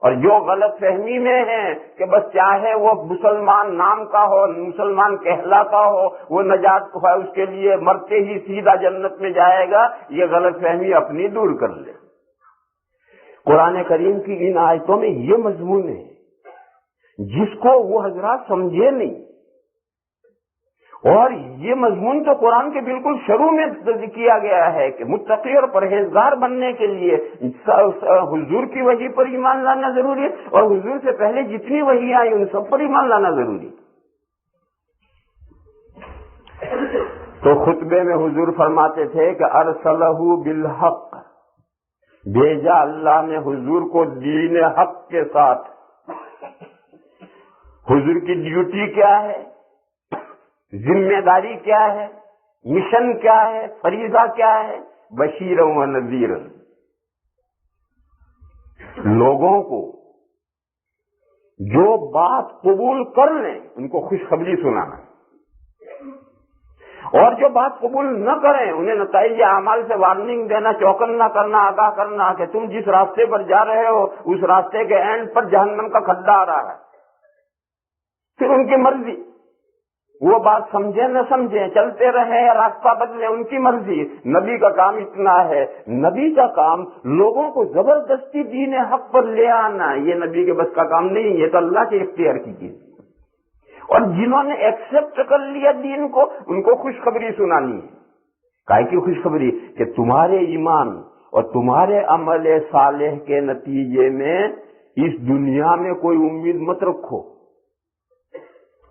اور جو غلط فہمی میں ہے کہ بس چاہے وہ مسلمان نام کا ہو، مسلمان کہلاتا ہو، وہ نجات کو ہے، اس کے لیے مرتے ہی سیدھا جنت میں جائے گا، یہ غلط فہمی اپنی دور کر لے. قرآن کریم کی ان آیتوں میں یہ مضمون ہے جس کو وہ حضرات سمجھے نہیں. اور یہ مضمون تو قرآن کے بالکل شروع میں کیا گیا ہے کہ متقی اور پرہیزگار بننے کے لیے حضور کی وحی پر ایمان لانا ضروری ہے، اور حضور سے پہلے جتنی وحی آئی ان سب پر ایمان لانا ضروری. تو خطبے میں حضور فرماتے تھے کہ ارسلہ بالحق، بھیجا اللہ نے حضور کو دین حق کے ساتھ. حضور کی ڈیوٹی کیا ہے، ذمہ داری کیا ہے، مشن کیا ہے، فریضہ کیا ہے؟ بشیر و نذیر، لوگوں کو جو بات قبول کر لیں ان کو خوشخبری سنانا، اور جو بات قبول نہ کریں انہیں نتائج اعمال سے وارننگ دینا، چوکن نہ کرنا، آگاہ کرنا کہ تم جس راستے پر جا رہے ہو اس راستے کے اینڈ پر جہنم کا کھڈا آ رہا ہے. پھر ان کی مرضی، وہ بات سمجھیں نہ سمجھیں، چلتے رہے یا راستہ بدلے، ان کی مرضی. نبی کا کام اتنا ہے، نبی کا کام لوگوں کو زبردستی دین حق پر لے آنا، یہ نبی کے بس کا کام نہیں، یہ تو اللہ کے اختیار کی چیز. اور جنہوں نے ایکسپٹ کر لیا دین کو ان کو خوشخبری سنانی ہے. کائے کی خوشخبری؟ کہ تمہارے ایمان اور تمہارے عمل صالح کے نتیجے میں اس دنیا میں کوئی امید مت رکھو،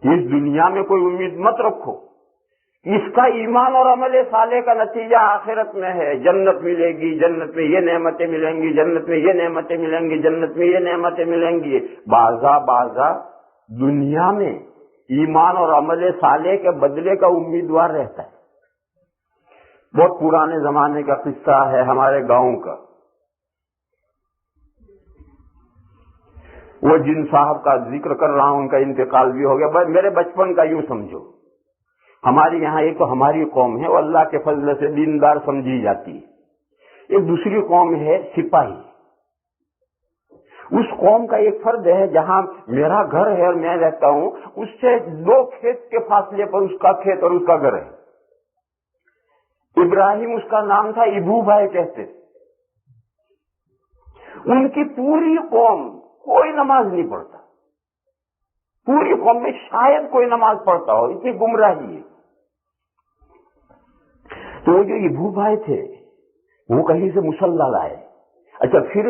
اس دنیا میں کوئی امید مت رکھو. اس کا ایمان اور عمل صالح کا نتیجہ آخرت میں ہے. جنت ملے گی، جنت میں یہ نعمتیں ملیں گی، جنت میں یہ نعمتیں ملیں گی، جنت میں یہ نعمتیں ملیں گی. بعضا دنیا میں ایمان اور عمل صالح کے بدلے کا امیدوار رہتا ہے. بہت پرانے زمانے کا قصہ ہے ہمارے گاؤں کا. وہ جن صاحب کا ذکر کر رہا ہوں ان کا انتقال بھی ہو گیا. میرے بچپن کا یوں سمجھو، ہمارے یہاں ایک تو ہماری قوم ہے وہ اللہ کے فضل سے دیندار سمجھی جاتی ہے. ایک دوسری قوم ہے سپاہی. اس قوم کا ایک فرد ہے جہاں میرا گھر ہے اور میں رہتا ہوں، اس سے 2 کھیت کے فاصلے پر اس کا کھیت اور اس کا گھر ہے. ابراہیم اس کا نام تھا، ابو بھائی کہتے. ان کی پوری قوم کوئی نماز نہیں پڑھتا، پوری قوم میں شاید کوئی نماز پڑھتا ہو، اتنی گمراہی ہے. تو جو ابو بھائی تھے وہ کہیں سے مسلح لائے. اچھا، پھر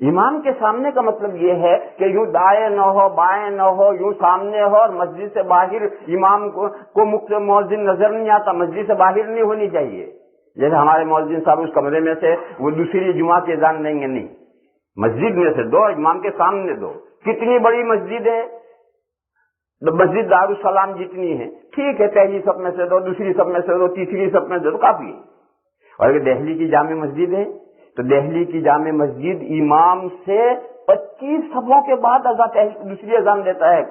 امام کے سامنے کا مطلب یہ ہے کہ یوں دائیں نہ ہو بائیں نہ ہو، یوں سامنے ہو، اور مسجد سے باہر امام کو مؤذن نظر نہیں آتا، مسجد سے باہر نہیں ہونی چاہیے. جیسے ہمارے مؤذن صاحب اس کمرے میں سے وہ دوسری جمعہ کی اذان دیں گے، نہیں، مسجد میں سے دو، امام کے سامنے دو. کتنی بڑی مسجد ہے؟ مسجد دارالسلام جتنی ہے، ٹھیک ہے، پہلی صف میں سے دو، دوسری صف میں سے دو، تیسری صف میں سے دو، کافی ہے. اور اگر دہلی کی جامع مسجد ہے تو دہلی کی جامع مسجد امام سے 25 صفوں کے بعد دوسری اذان دیتا ہے.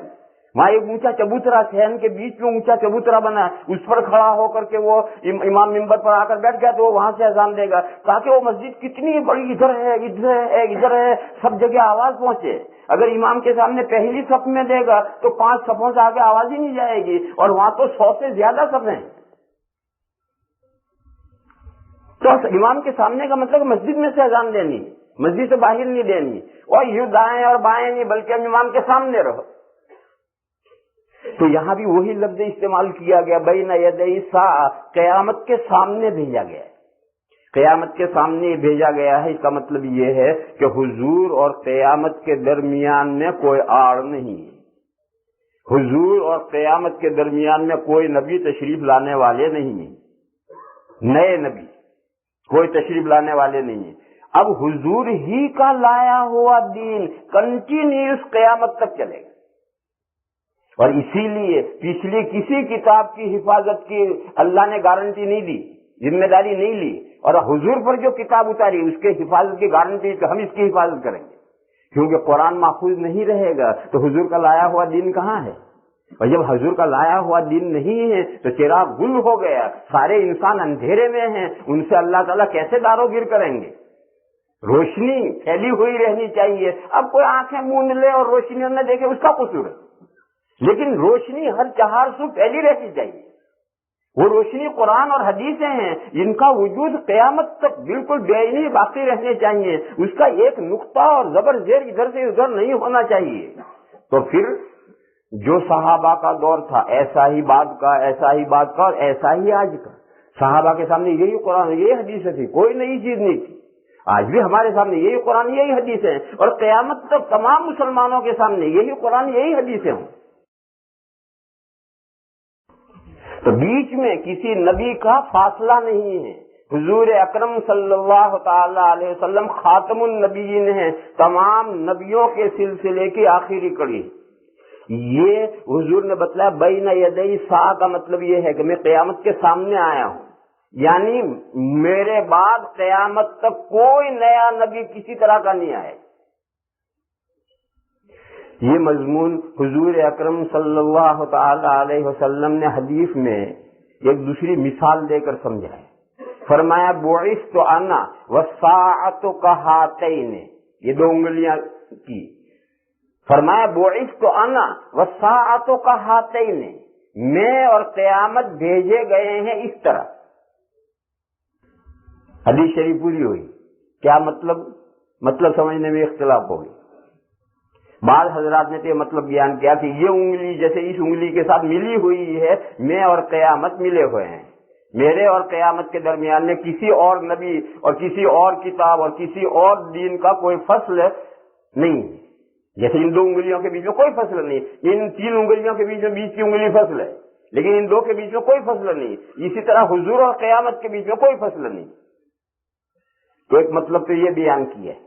وہاں ایک اونچا چبوترا صحن کے بیچ میں اونچا چبوترا بنا ہے، اس پر کھڑا ہو کر کے وہ امام ممبر پر آ کر بیٹھ گیا تو وہ وہاں سے اذان دے گا، تاکہ وہ مسجد کتنی بڑی ادھر ہے ادھر ہے ادھر ہے سب جگہ آواز پہنچے. اگر امام کے سامنے پہلی صف میں دے گا تو 5 صفوں سے آگے آواز ہی نہیں جائے گی، اور وہاں تو 100 سے زیادہ صف ہیں. تو امام کے سامنے کا مطلب مسجد میں سے اذان دینی، مسجد سے باہر نہیں دینی، اور یوں دائیں اور بائیں نہیں، بلکہ امام کے سامنے رہو. تو یہاں بھی وہی لفظ استعمال کیا گیا، بین یدی ساعہ، قیامت کے سامنے بھیجا گیا ہے. قیامت کے سامنے بھیجا گیا ہے، اس کا مطلب یہ ہے کہ حضور اور قیامت کے درمیان میں کوئی آڑ نہیں ہے. حضور اور قیامت کے درمیان میں کوئی نبی تشریف لانے والے نہیں ہیں، نئے نبی کوئی تشریف لانے والے نہیں ہیں. اب حضور ہی کا لایا ہوا دین کنٹینیوس قیامت تک چلے گا. اور اسی لیے پچھلی کسی کتاب کی حفاظت کی اللہ نے گارنٹی نہیں دی، ذمہ داری نہیں لی، اور حضور پر جو کتاب اتاری اس کے حفاظت کی گارنٹی کہ ہم اس کی حفاظت کریں گے، کیونکہ قرآن محفوظ نہیں رہے گا تو حضور کا لایا ہوا دین کہاں ہے؟ اور جب حضور کا لایا ہوا دین نہیں ہے تو چراغ گل ہو گیا، سارے انسان اندھیرے میں ہیں، ان سے اللہ تعالیٰ کیسے داروگیر کریں گے؟ روشنی پھیلی ہوئی رہنی چاہیے. اب کوئی آنکھیں موند لے اور روشنی نہ دیکھے اس کا قصور ہے، لیکن روشنی ہر چہار سو پھیلی رہنی چاہیے. وہ روشنی قرآن اور حدیثیں ہیں، ان کا وجود قیامت تک بالکل بے عینی باقی رہنے چاہیے، اس کا ایک نقطہ اور زبر زیر ادھر سے ادھر نہیں ہونا چاہیے. تو پھر جو صحابہ کا دور تھا ایسا ہی بعد کا، ایسا ہی بعد کا، اور ایسا ہی آج کا. صحابہ کے سامنے یہی قرآن یہی حدیثیں تھی، کوئی نئی چیز نہیں تھی. آج بھی ہمارے سامنے یہی قرآن یہی حدیث ہیں، اور قیامت تک تمام مسلمانوں کے سامنے یہی قرآن یہی حدیثیں ہوں. تو بیچ میں کسی نبی کا فاصلہ نہیں ہے. حضور اکرم صلی اللہ تعالی علیہ وسلم خاتم النبیین ہیں، تمام نبیوں کے سلسلے کی آخری کڑی. یہ حضور نے بتلایا بین یدی ساعہ کا مطلب یہ ہے کہ میں قیامت کے سامنے آیا ہوں، یعنی میرے بعد قیامت تک کوئی نیا نبی کسی طرح کا نہیں آئے. یہ مضمون حضور اکرم صلی اللہ تعالی علیہ وسلم نے حدیث میں ایک دوسری مثال دے کر سمجھا ہے. فرمایا بعثت انا والساعۃ کہاتین، یہ 2 انگلیاں کی. فرمایا بعثت انا والساعۃ کہاتین، میں اور قیامت بھیجے گئے ہیں اس طرح. حدیث شریف پوری ہوئی. کیا مطلب سمجھنے میں اختلاف ہو گئی. بعض حضرات نے تو یہ مطلب بیان کیا کہ یہ انگلی جیسے اس انگلی کے ساتھ ملی ہوئی ہے، میں اور قیامت ملے ہوئے ہیں، میرے اور قیامت کے درمیان میں کسی اور نبی اور کسی اور کتاب اور کسی اور دین کا کوئی فصل نہیں. جیسے ان 2 انگلیوں کے بیچ میں کوئی فصل نہیں، ان 3 انگلیوں کے بیچ میں بیچ کی انگلی فصل ہے، لیکن ان 2 کے بیچ میں کوئی فصل نہیں. اسی طرح حضور اور قیامت کے بیچ میں کوئی فصل نہیں. تو ایک مطلب تو یہ بیان کیا ہے.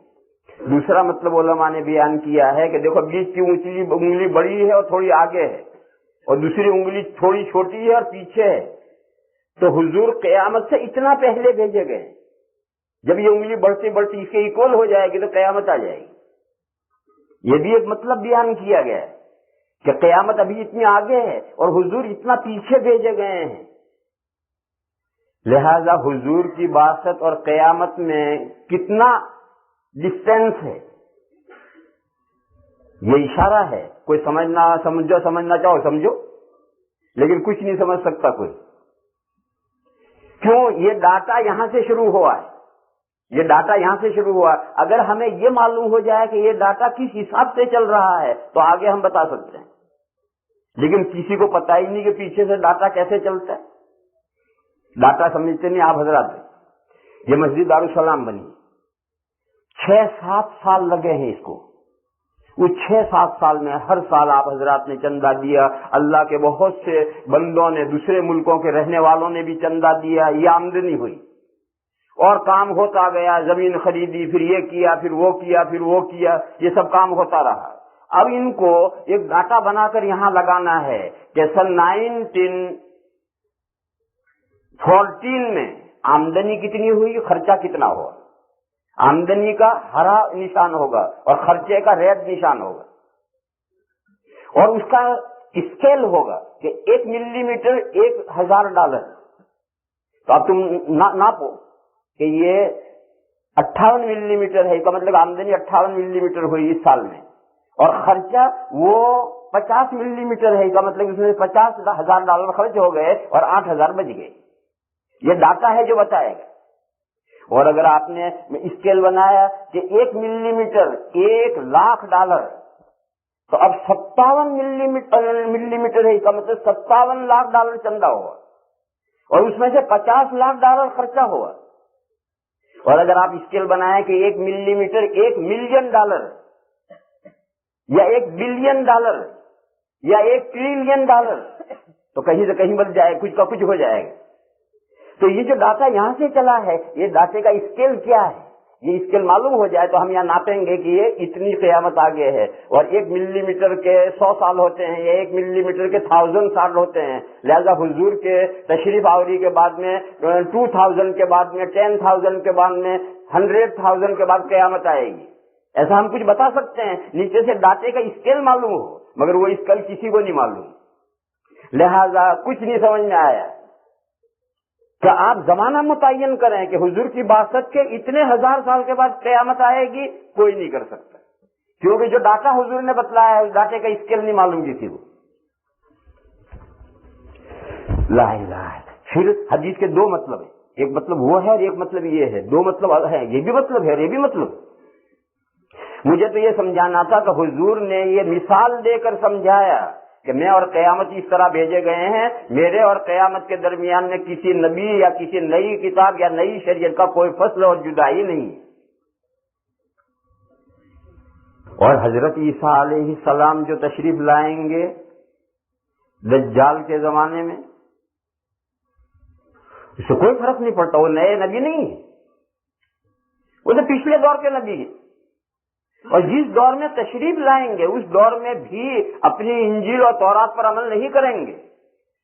دوسرا مطلب علماء نے بیان کیا ہے کہ دیکھو بیچ کی اونچی انگلی بڑی ہے اور تھوڑی آگے ہے، اور دوسری انگلی تھوڑی چھوٹی ہے اور پیچھے ہے. تو حضور قیامت سے اتنا پہلے بھیجے گئے. جب یہ انگلی بڑھتی بڑھتی اس کے ایکول ہو جائے گی تو قیامت آ جائے گی. یہ بھی ایک مطلب بیان کیا گیا ہے کہ قیامت ابھی اتنی آگے ہے اور حضور اتنا پیچھے بھیجے گئے ہیں. لہذا حضور کی بعثت اور قیامت میں کتنا ڈسٹینس ہے، یہ اشارہ ہے. کوئی سمجھنا چاہو سمجھو، لیکن کچھ نہیں سمجھ سکتا کوئی. کیوں؟ یہ ڈاٹا یہاں سے شروع ہوا ہے، یہ ڈاٹا یہاں سے شروع ہوا. اگر ہمیں یہ معلوم ہو جائے کہ یہ ڈاٹا کس حساب سے چل رہا ہے تو آگے ہم بتا سکتے ہیں، لیکن کسی کو پتا ہی نہیں کہ پیچھے سے ڈاٹا کیسے چلتا ہے. ڈاٹا سمجھتے نہیں آپ حضرات. یہ مسجد دارالسلام بنی 6-7 سال لگے ہیں اس کو. اس 6-7 سال میں ہر سال آپ حضرات نے چندہ دیا, اللہ کے بہت سے بندوں نے, دوسرے ملکوں کے رہنے والوں نے بھی چندہ دیا, یہ آمدنی ہوئی اور کام ہوتا گیا. زمین خریدی, پھر یہ کیا, پھر وہ کیا, پھر وہ کیا, یہ سب کام ہوتا رہا. اب ان کو ایک ڈاٹا بنا کر یہاں لگانا ہے کہ سن 1914 میں آمدنی کتنی ہوئی, خرچہ کتنا ہوا. آمدنی کا ہرا نشان ہوگا اور خرچے کا ریڈ نشان ہوگا, اور اس کا اسکیل ہوگا کہ 1 ملی میٹر $1000. تو اب تم ناپو کہ یہ 58 ملی میٹر ہے, اس کا مطلب آمدنی 58 ملی میٹر ہوئی اس سال میں, اور خرچہ وہ 50 ملی میٹر ہے, اس کا مطلب اس میں $50,000 خرچ ہو گئے اور 8,000 بچ گئے. یہ ڈاٹا ہے جو بتائے گا. اور اگر آپ نے اسکیل بنایا کہ 1 ملی میٹر $1,00,000, تو اب 57 ملی میٹر ہے, اس کا مطلب $57 لاکھ چندہ ہوا, اور اس میں سے $50 لاکھ خرچہ ہوا. اور اگر آپ اسکیل بنائیں کہ 1 ملی میٹر $1 ملین یا $1 بلین یا $1 ٹریلین, تو کہیں سے کہیں بچ جائے, کچھ کا کچھ ہو جائے گا. تو یہ جو ڈاٹا یہاں سے چلا ہے, یہ ڈاٹے کا اسکیل کیا ہے, یہ اسکیل معلوم ہو جائے تو ہم یہاں ناپیں گے کہ یہ اتنی قیامت آگے ہے. اور 1 ملی میٹر کے 100 سال ہوتے ہیں, یا 1 ملی میٹر کے 1000 سال ہوتے ہیں. لہذا حضور کے تشریف آوری کے بعد میں 2000 کے بعد میں 10,000 کے بعد میں 100,000 کے بعد قیامت آئے گی. ایسا ہم کچھ بتا سکتے ہیں نیچے سے ڈاٹے کا اسکیل معلوم ہو, مگر وہ اسکیل کسی کو نہیں معلوم. لہذا کچھ نہیں سمجھ میں آیا کہ آپ زمانہ متعین کریں کہ حضور کی بعثت کے اتنے 1000 سال کے بعد قیامت آئے گی, کوئی نہیں کر سکتا, کیونکہ جو ڈاٹا حضور نے بتلایا ہے اس ڈاٹے کا اسکیل نہیں معلوم کسی کو. لا الہ. پھر حدیث کے 2 مطلب ہیں, ایک مطلب وہ ہے اور ایک مطلب یہ ہے. 2 مطلب ہے, یہ بھی مطلب ہے اور یہ بھی مطلب. مجھے تو یہ سمجھانا تھا کہ حضور نے یہ مثال دے کر سمجھایا کہ میں اور قیامت اس طرح بھیجے گئے ہیں, میرے اور قیامت کے درمیان میں کسی نبی یا کسی نئی کتاب یا نئی شریعت کا کوئی فصل اور جدائی نہیں. اور حضرت عیسیٰ علیہ السلام جو تشریف لائیں گے دجال کے زمانے میں, اس سے کوئی فرق نہیں پڑتا, وہ نئے نبی نہیں ہے, وہ تو پچھلے دور کے نبی ہیں. اور جس دور میں تشریف لائیں گے اس دور میں بھی اپنی انجیل اور تورات پر عمل نہیں کریں گے,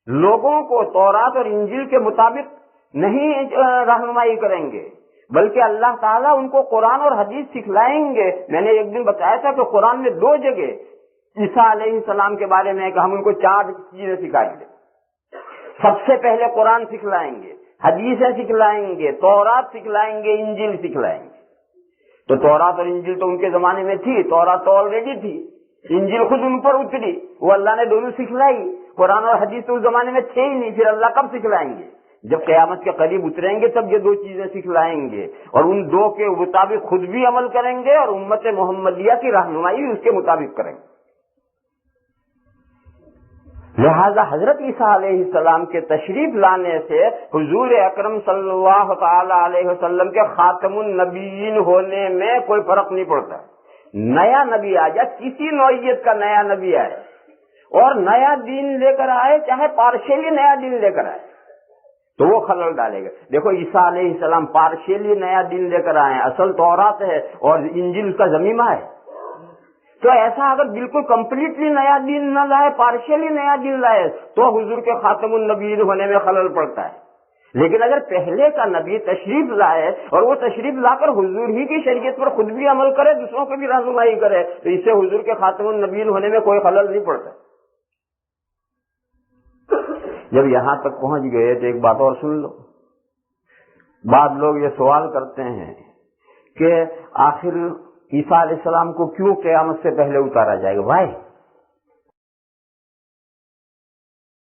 لوگوں کو تورات اور انجیل کے مطابق نہیں رہنمائی کریں گے, بلکہ اللہ تعالیٰ ان کو قرآن اور حدیث سکھلائیں گے. میں نے ایک دن بتایا تھا کہ قرآن میں 2 جگہ عیسیٰ علیہ السلام کے بارے میں کہ ہم ان کو 4 چیزیں سکھائیں گے. سب سے پہلے قرآن سکھلائیں گے, حدیثیں سکھلائیں گے, تورات سکھلائیں گے, انجیل سکھلائیں گے. تو تورات اور انجیل تو ان کے زمانے میں تھی, تورات تو آلریڈی تھی, انجیل خود ان پر اتری, وہ اللہ نے دونوں سکھلائی. قرآن اور حدیث تو اس زمانے میں تھے ہی نہیں, پھر اللہ کب سکھلائیں گے؟ جب قیامت کے قریب اتریں گے تب یہ 2 چیزیں سکھلائیں گے, اور ان 2 کے مطابق خود بھی عمل کریں گے اور امت محمدیہ کی رہنمائی بھی اس کے مطابق کریں گے. لہذا حضرت عیسیٰ علیہ السلام کے تشریف لانے سے حضور اکرم صلی اللہ تعالی علیہ وسلم کے خاتم النبیین ہونے میں کوئی فرق نہیں پڑتا. نیا نبی آ جائے, کسی نوعیت کا نیا نبی آئے اور نیا دین لے کر آئے, چاہے پارشلی نیا دین لے کر آئے, تو وہ خلل ڈالے گا. دیکھو عیسیٰ علیہ السلام پارشلی نیا دین لے کر آئے, اصل تورات ہے اور انجیل اس کا ضمیمہ ہے. تو ایسا اگر بالکل کمپلیٹلی نیا دین نہ لائے, پارشلی نیا دین لائے, تو حضور کے خاتم النبیین ہونے میں خلل پڑتا ہے. لیکن اگر پہلے کا نبی تشریف لائے اور وہ تشریف لا کر حضور ہی کی شریعت پر خود بھی عمل کرے, دوسروں کو بھی رہنمائی کرے, تو اس سے حضور کے خاتم النبیین ہونے میں کوئی خلل نہیں پڑتا. جب یہاں تک پہنچ گئے تو ایک بات اور سن لو. بعض لوگ یہ سوال کرتے ہیں کہ آخر عیسیٰ علیہ السلام کو کیوں قیامت سے پہلے اتارا جائے گا؟ بھائی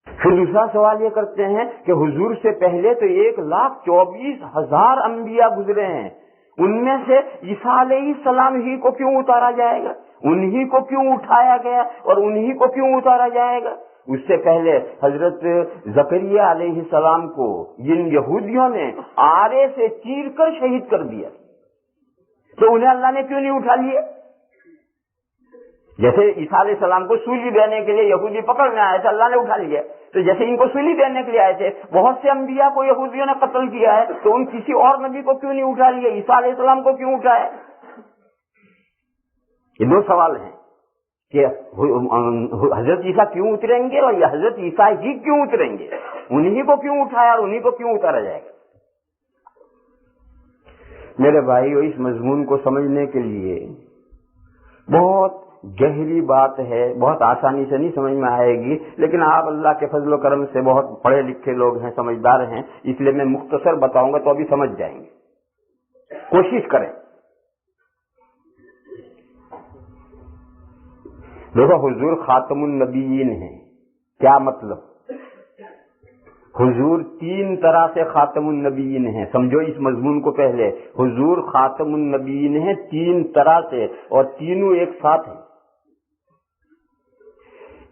پھر دوسرا سوال یہ کرتے ہیں کہ حضور سے پہلے تو 1,24,000 انبیاء گزرے ہیں, ان میں سے عیسیٰ علیہ السلام ہی کو کیوں اتارا جائے گا؟ انہی کو کیوں اٹھایا گیا اور انہی کو کیوں اتارا جائے گا؟ اس سے پہلے حضرت زکریا علیہ السلام کو جن یہودیوں نے آرے سے چیر کر شہید کر دیا, تو انہیں اللہ نے کیوں نہیں اٹھا لیے؟ جیسے عیسیٰ علیہ السلام کو سولی دینے کے لیے یہودی پکڑ میں آئے تھے، اللہ نے اٹھا لیا. تو جیسے ان کو سولی دینے کے لیے آئے تھے، بہت سے انبیاء کو یہودیوں نے قتل کیا ہے، تو ان کسی اور نبی کو کیوں نہیں اٹھا لیا؟ عیسیٰ علیہ السلام کو کیوں اٹھائے؟ یہ دو سوال ہیں کہ حضرت عیسیٰ کیوں اتریں گے اور یہ حضرت عیسیٰ ہی کیوں اتریں گے، انہی کو کیوں اٹھایا اور انہی کو کیوں اتارا جائے گا؟ میرے بھائیو، اس مضمون کو سمجھنے کے لیے بہت گہری بات ہے، بہت آسانی سے نہیں سمجھ میں آئے گی، لیکن آپ اللہ کے فضل و کرم سے بہت پڑھے لکھے لوگ ہیں، سمجھدار ہیں، اس لیے میں مختصر بتاؤں گا تو ابھی سمجھ جائیں گے. کوشش کریں. دیکھو، حضور خاتم النبیین ہیں. کیا مطلب؟ حضور تین طرح سے خاتم النبیین ہیں. سمجھو اس مضمون کو پہلے. حضور خاتم النبیین ہیں تین طرح سے، اور تینوں ایک ساتھ ہیں.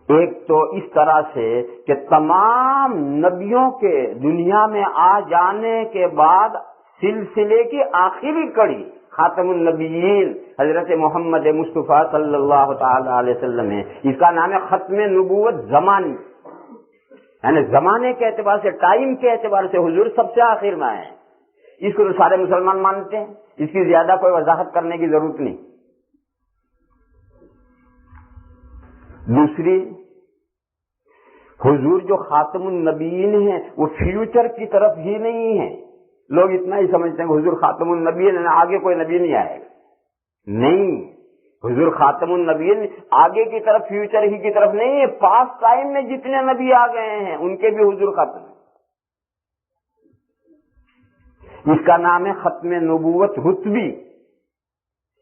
ایک تو اس طرح سے کہ تمام نبیوں کے دنیا میں آ جانے کے بعد سلسلے کی آخری کڑی خاتم النبیین حضرت محمد مصطفیٰ صلی اللہ تعالی علیہ وسلم ہے. اس کا نام ہے ختم نبوت زمانی، یعنی زمانے کے اعتبار سے، ٹائم کے اعتبار سے حضور سب سے آخر میں آئے ہیں. اس کو تو سارے مسلمان مانتے ہیں، اس کی زیادہ کوئی وضاحت کرنے کی ضرورت نہیں. دوسری، حضور جو خاتم النبیین ہیں وہ فیوچر کی طرف ہی نہیں ہیں. لوگ اتنا ہی سمجھتے ہیں کہ حضور خاتم النبیین ہیں، آگے کوئی نبی نہیں آئے گا. نہیں، حضور خاتم النبیین آگے کی طرف، فیوچر ہی کی طرف نہیں ہے. پاسٹ ٹائم میں جتنے نبی آ گئے ہیں ان کے بھی حضور خاتم ہیں. اس کا نام ہے ختم نبوت رتبی،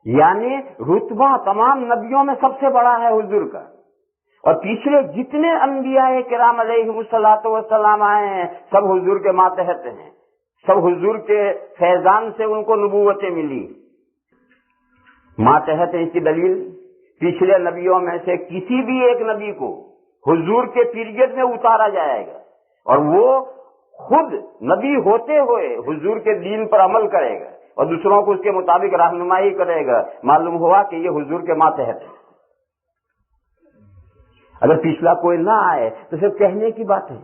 یعنی رتبہ تمام نبیوں میں سب سے بڑا ہے حضور کا. اور پچھلے جتنے انبیاء کرام علیہ الصلوۃ والسلام آئے ہیں سب حضور کے ماتحت ہیں، سب حضور کے فیضان سے ان کو نبوتیں ملی. ماتحت ہے. اس کی دلیل، پچھلے نبیوں میں سے کسی بھی ایک نبی کو حضور کے پیریڈ میں اتارا جائے گا اور وہ خود نبی ہوتے ہوئے حضور کے دین پر عمل کرے گا اور دوسروں کو اس کے مطابق رہنمائی کرے گا. معلوم ہوا کہ یہ حضور کے ماتحت ہے. اگر پچھلا کوئی نہ آئے تو صرف کہنے کی بات ہے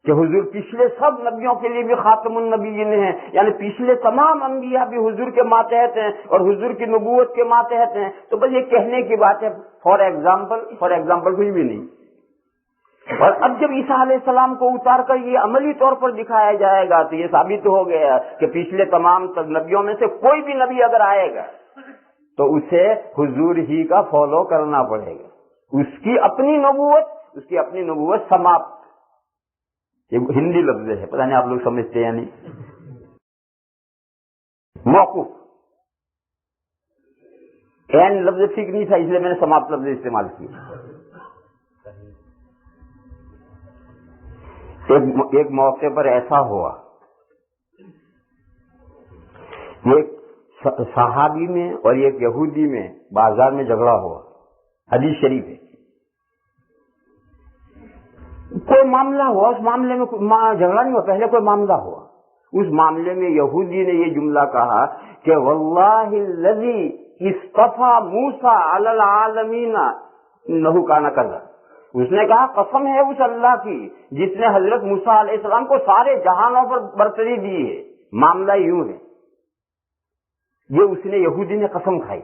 کہ حضور پچھلے سب نبیوں کے لیے بھی خاتم النبیین ہیں، یعنی پچھلے تمام انبیاء بھی حضور کے ماتحت ہیں اور حضور کی نبوت کے ماتحت ہیں. تو بس یہ کہنے کی بات ہے. فار ایگزامپل کچھ بھی نہیں. اور اب جب عیسیٰ علیہ السلام کو اتار کر یہ عملی طور پر دکھایا جائے گا تو یہ ثابت ہو گیا کہ پچھلے تمام نبیوں میں سے کوئی بھی نبی اگر آئے گا تو اسے حضور ہی کا فالو کرنا پڑے گا. اس کی اپنی نبوت سماپت. یہ ہندی لفظ ہے، پتہ نہیں آپ لوگ سمجھتے ہیں یا نہیں. موقوف. این لفظ ٹھیک نہیں تھا، اس لیے میں نے سماپت لفظ استعمال کیا. ایک موقع پر ایسا ہوا، ایک صحابی میں اور ایک یہودی میں بازار میں جھگڑا ہوا. حدیث شریف ہے. کوئی معاملہ ہوا، اس معاملے میں جھگڑا نہیں ہوا، پہلے کوئی معاملہ ہوا. اس معاملے میں یہودی نے یہ جملہ کہا کہ واللہ الذی اصطفی موسیٰ علی العالمین انہ کان کذا. اس نے کہا قسم ہے اس اللہ کی جس نے حضرت موسیٰ علیہ السلام کو سارے جہانوں پر برتری دی ہے. معاملہ یوں ہے، یہ اس نے یہودی نے قسم کھائی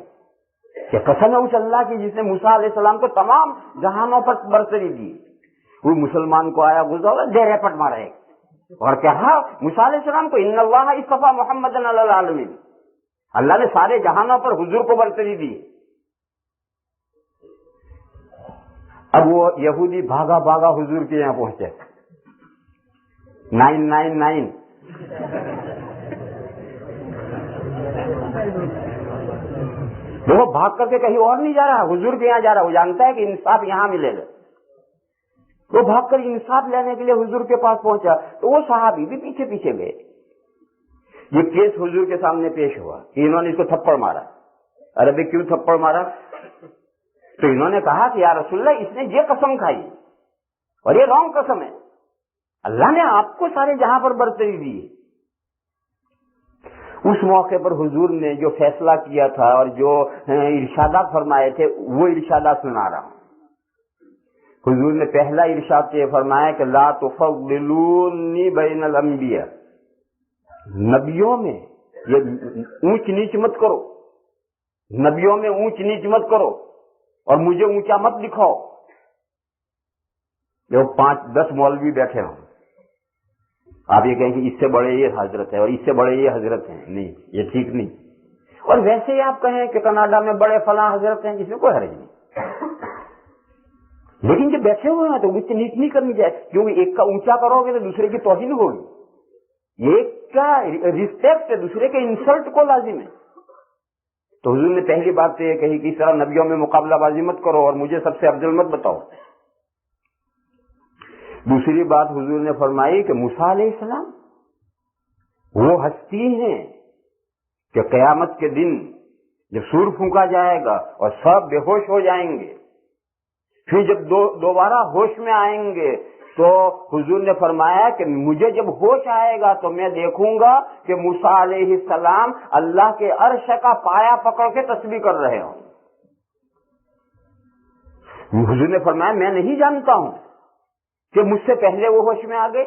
کہ قسم ہے اس اللہ کی جس نے موسیٰ علیہ السلام کو تمام جہانوں پر برتری دی. وہ مسلمان کو آیا گزرا دے رپٹ مارا ہے اور کہا موسیٰ علیہ السلام کو ان اللہ اصطفی محمد علی العالمین، اللہ نے سارے جہانوں پر حضور کو برتری دی. اب وہ یہودی بھاگا بھاگا حضور کے یہاں پہنچے. 999 وہ بھاگ کر کے کہیں اور نہیں جا رہا، حضور کے یہاں جا رہا. وہ جانتا ہے کہ انصاف یہاں ملے گا. وہ بھاگ کر انصاف لینے کے لیے حضور کے پاس پہنچا تو وہ صحابی بھی پیچھے پیچھے گئے. یہ کیس حضور کے سامنے پیش ہوا کہ انہوں نے اس کو تھپڑ مارا. ارے کیوں تھپڑ مارا؟ تو انہوں نے کہا کہ یا رسول اللہ اس نے یہ قسم کھائی اور یہ رانگ قسم ہے، اللہ نے آپ کو سارے جہاں پر برتری دی. اس موقع پر حضور نے جو فیصلہ کیا تھا اور جو ارشادات فرمائے تھے وہ ارشادات سنا رہا ہوں۔ حضور نے پہلا ارشاد یہ فرمایا کہ لا تفضلونی بین الانبیاء، نبیوں میں یہ اونچ نیچ مت کرو، نبیوں میں اونچ نیچ مت کرو اور مجھے اونچا مت دکھاؤ۔ جو 5-10 مولوی بیٹھے ہوں، آپ یہ کہیں کہ اس سے بڑے یہ حضرت ہے اور اس سے بڑے یہ حضرت ہیں، نہیں، یہ ٹھیک نہیں۔ اور ویسے ہی آپ کہیں کہ کینیڈا میں بڑے فلاں حضرت ہیں، جس میں کوئی حرج نہیں، لیکن جو بیٹھے ہوئے ہیں تو اس سے نیچ نہیں کرنی چاہیے، کیونکہ ایک کا اونچا کرو گے تو دوسرے کی توہین ہوگی، ایک کا ریسپیکٹ ہے، دوسرے کے انسلٹ کو لازم ہے۔ تو حضور نے پہلی بات تو یہ کہی کہ اس طرح نبیوں میں مقابلہ بازی مت کرو اور مجھے سب سے افضل مت بتاؤ۔ دوسری بات حضور نے فرمائی کہ موسیٰ علیہ السلام وہ ہستی ہیں کہ قیامت کے دن جب سور پھونکا جائے گا اور سب بے ہوش ہو جائیں گے، پھر جب دوبارہ ہوش میں آئیں گے تو حضور نے فرمایا کہ مجھے جب ہوش آئے گا تو میں دیکھوں گا کہ موسیٰ علیہ السلام اللہ کے عرش کا پایا پکڑ کے تسبیح کر رہے ہوں۔ حضور نے فرمایا میں نہیں جانتا ہوں کہ مجھ سے پہلے وہ ہوش میں آ گئے،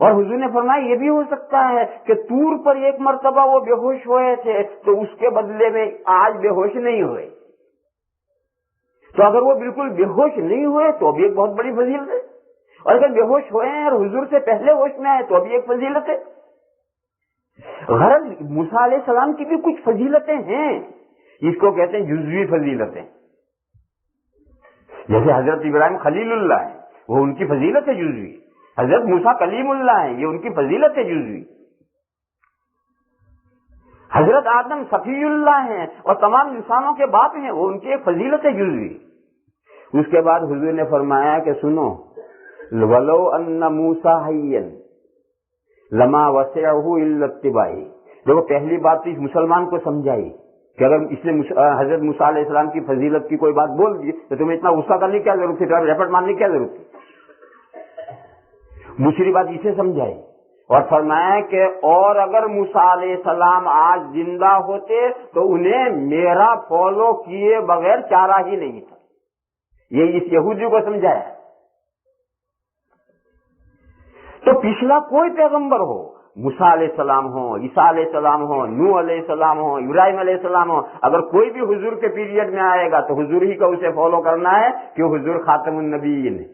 اور حضور نے فرمایا یہ بھی ہو سکتا ہے کہ طور پر ایک مرتبہ وہ بے ہوش ہوئے تھے تو اس کے بدلے میں آج بے ہوش نہیں ہوئے۔ تو اگر وہ بالکل بے ہوش نہیں ہوئے تو بھی ایک بہت بڑی فضیلت ہے، اور اگر بے ہوش ہوئے ہیں اور حضور سے پہلے ہوش میں آئے تو بھی ایک فضیلت ہے۔ غرض موسیٰ علیہ السلام کی بھی کچھ فضیلتیں ہیں، اس کو کہتے ہیں جزوی فضیلتیں۔ جیسے حضرت ابراہیم خلیل اللہ ہے، وہ ان کی فضیلت ہے جزوی، حضرت موسیٰ کلیم اللہ ہے، یہ ان کی فضیلت ہے جزوی، حضرت آدم صفی اللہ ہیں اور تمام انسانوں کے باپ ہیں، وہ ان کی ایک فضیلت ہے جزوی۔ اس کے بعد حضور نے فرمایا کہ سنو وَلَوْ أَنَّ مُوسَىٰ حَيًّا لَمَا وَسِعَهُ إِلَّا اتِّبَاعِي، دیکھو پہلی بات تو اس مسلمان کو سمجھائی کہ اگر اس نے حضرت موسیٰ علیہ السلام کی فضیلت کی کوئی بات بول دی تو تمہیں اتنا غصہ کرنے کی کیا ضرورت تھی، ریپٹ مارنے کی کیا ضرورت تھی۔ دوسری بات اسے سمجھائی اور فرمایا کہ اور اگر موسیٰ علیہ السلام آج زندہ ہوتے تو انہیں میرا فالو کیے بغیر چارہ ہی نہیں تھا، یہ اس یہودی کو سمجھایا۔ تو پچھلا کوئی پیغمبر ہو، موسیٰ علیہ السلام ہو، عیسیٰ علیہ السلام ہو، نوح علیہ السلام ہو، ابراہیم علیہ السلام ہو، اگر کوئی بھی حضور کے پیریڈ میں آئے گا تو حضور ہی کا اسے فالو کرنا ہے، کہ حضور خاتم النبیین ہے۔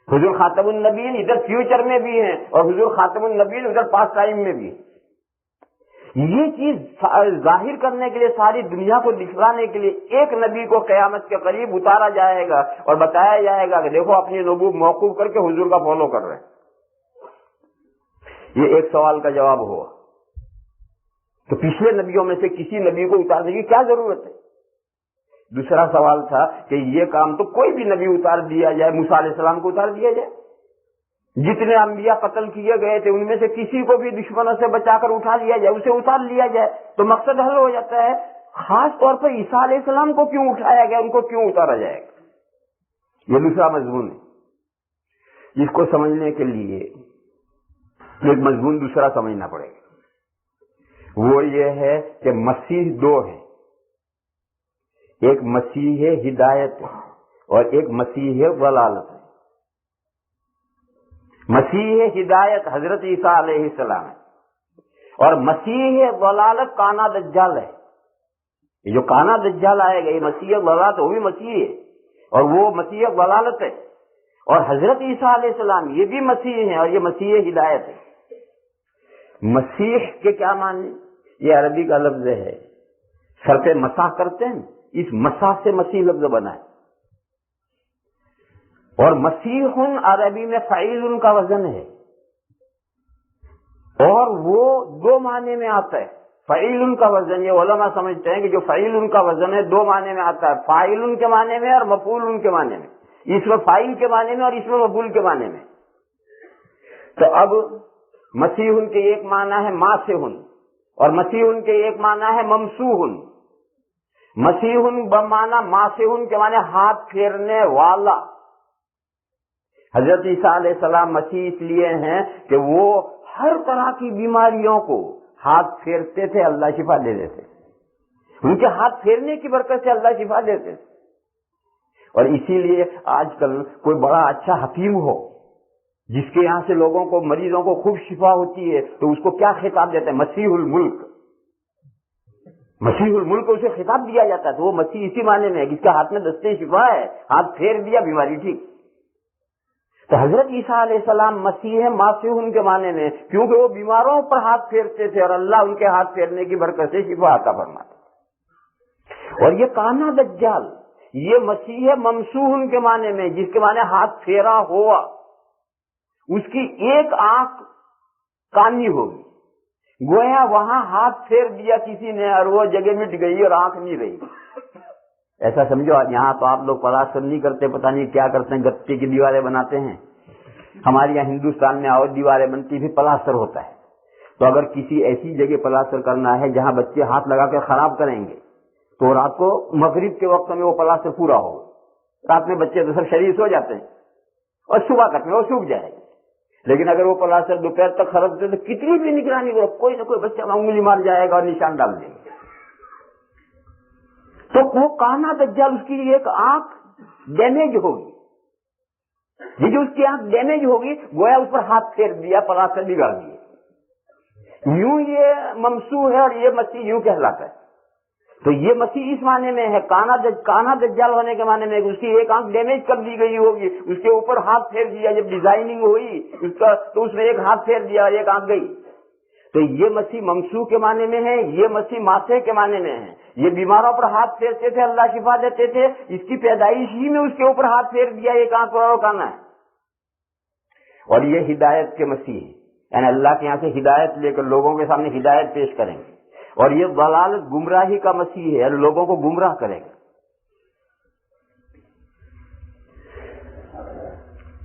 حضور خاتم النبیین ادھر فیوچر میں بھی ہیں اور حضور خاتم النبیین ادھر پاسٹ ٹائم میں بھی ہیں۔ یہ چیز ظاہر کرنے کے لیے، ساری دنیا کو دکھلانے کے لیے ایک نبی کو قیامت کے قریب اتارا جائے گا اور بتایا جائے گا کہ دیکھو اپنی نبوت موقوف کر کے حضور کا فالو کر رہے ہیں۔ یہ ایک سوال کا جواب ہوا، تو پچھلے نبیوں میں سے کسی نبی کو اتارنے کی کیا ضرورت ہے؟ دوسرا سوال تھا کہ یہ کام تو کوئی بھی نبی اتار دیا جائے، موسیٰ علیہ السلام کو اتار دیا جائے، جتنے انبیاء قتل کیے گئے تھے ان میں سے کسی کو بھی دشمنوں سے بچا کر اٹھا لیا جائے، اسے اتار لیا جائے تو مقصد حل ہو جاتا ہے۔ خاص طور پر عیسیٰ علیہ السلام کو کیوں اٹھایا گیا، ان کو کیوں اتارا جائے گا؟ یہ دوسرا مضمون ہے، جس کو سمجھنے کے لیے ایک مضمون دوسرا سمجھنا پڑے گا، وہ یہ ہے کہ مسیح دو ہیں، ایک مسیح ہدایت ہے اور ایک مسیح ضلالت ہے۔ مسیح ہدایت حضرت عیسیٰ علیہ السلام ہے اور مسیح ضلالت کانا دجال ہے۔ یہ جو کانا دجال آئے گا یہ مسیح ضلالت، وہ بھی مسیح ہے اور وہ مسیح ضلالت ہے، اور حضرت عیسیٰ علیہ السلام یہ بھی مسیح ہیں اور یہ مسیح ہدایت ہے۔ مسیح کے کیا معنی؟ یہ عربی کا لفظ ہے، سر پہ مسح کرتے ہیں، اس مسح سے مسیح لفظ بنا ہے، اور مسیح عربی میں فعیل کا وزن ہے اور وہ دو معنی میں آتا ہے۔ فعیل کا وزن، یہ علماء سمجھتے ہیں کہ جو فعیل کا وزن ہے دو معنی میں آتا ہے، فاعل کے معنی میں اور مفعول کے معنی میں، اس میں فاعل کے معنی میں اور اس میں مفعول کے معنی میں۔ تو اب مسیح کے ایک معنی ہے ماسح اور مسیح کے ایک معنی ہے ممسوح۔ مسیح بمعنی ماسح کے معنی ہاتھ پھیرنے والا، حضرت عیسیٰ علیہ السلام مسیح اس لیے ہیں کہ وہ ہر طرح کی بیماریوں کو ہاتھ پھیرتے تھے، اللہ شفا دے دیتے، ان کے ہاتھ پھیرنے کی برکت سے اللہ شفا دیتے تھے۔ اور اسی لیے آج کل کوئی بڑا اچھا حکیم ہو جس کے یہاں سے لوگوں کو، مریضوں کو خوب شفا ہوتی ہے، تو اس کو کیا خطاب دیتے ہیں؟ مسیح الملک، مسیح الملک اسے خطاب دیا جاتا ہے۔ تو وہ مسیح اسی معنی میں ہے جس کے ہاتھ میں دستے شفا ہے، ہاتھ پھیر دیا بیماری ٹھیک۔ تو حضرت عیسیٰ علیہ السلام مسیح ہے ماسیح کے معنی میں، کیونکہ وہ بیماروں پر ہاتھ پھیرتے تھے اور اللہ ان کے ہاتھ پھیرنے کی برکت سے شفا عطا فرماتے۔ اور یہ کانا دجال، یہ مسیح ہے ممسوح کے معنی میں، جس کے معنی ہاتھ پھیرا ہوا، اس کی ایک آنکھ کانی ہوگی، گویا وہاں ہاتھ پھیر دیا کسی نے اور وہ جگہ مٹ گئی اور آنکھ نہیں رہی۔ ایسا سمجھو یہاں تو آپ لوگ پلاسٹر نہیں کرتے، پتہ نہیں کیا کرتے ہیں، گتے کی دیواریں بناتے ہیں۔ ہمارے یہاں ہندوستان میں اور دیواریں بنتی پھر پلاسٹر ہوتا ہے۔ تو اگر کسی ایسی جگہ پلاسٹر کرنا ہے جہاں بچے ہاتھ لگا کے خراب کریں گے تو رات کو مغرب کے وقت میں وہ پلاسٹر پورا ہوگا، رات میں بچے تو سب شریر سو جاتے ہیں اور صبح تک میں وہ سوکھ جائے گا۔ لیکن اگر وہ پلاسٹر دوپہر تک خراب دے تو کتنی بھی نگرانی کرو، کوئی نہ کوئی بچہ انگلی مار جائے گا اور نشان ڈال دے گا۔ تو وہ کانا دجال، اس کی ایک آنکھ ڈیمیج ہوگی، یہ جو اس کی آنکھ ڈیمیج ہوگی گویا اس پر ہاتھ پھیر دیا، پلاسٹر بگاڑ دیے، یوں یہ ممسوح ہے اور یہ مسیح یوں کہلاتا ہے۔ تو یہ مسیح اس معنی میں ہے، کانا دجال ہونے کے معنی میں اس کی ایک آنکھ ڈیمیج کر دی گئی ہوگی، اس کے اوپر ہاتھ پھیر دیا، جب ڈیزائننگ ہوئی اس کا تو اس میں ایک ہاتھ پھیر دیا اور ایک آنکھ گئی۔ تو یہ مسیح ممسوح کے معنی میں ہے، یہ مسیح ماسح کے معنی میں ہے۔ یہ بیماروں پر ہاتھ پھیرتے تھے، اللہ شفا دیتے تھے، اس کی پیدائش ہی میں اس کے اوپر ہاتھ پھیر دیا، ایک آنکھ اور کانا ہے۔ اور یہ ہدایت کے مسیح ہے، یعنی اللہ کے یہاں سے ہدایت لے کر لوگوں کے سامنے ہدایت پیش کریں گے۔ اور یہ ضلالت گمراہی کا مسیح ہے، یعنی لوگوں کو گمراہ کرے گا۔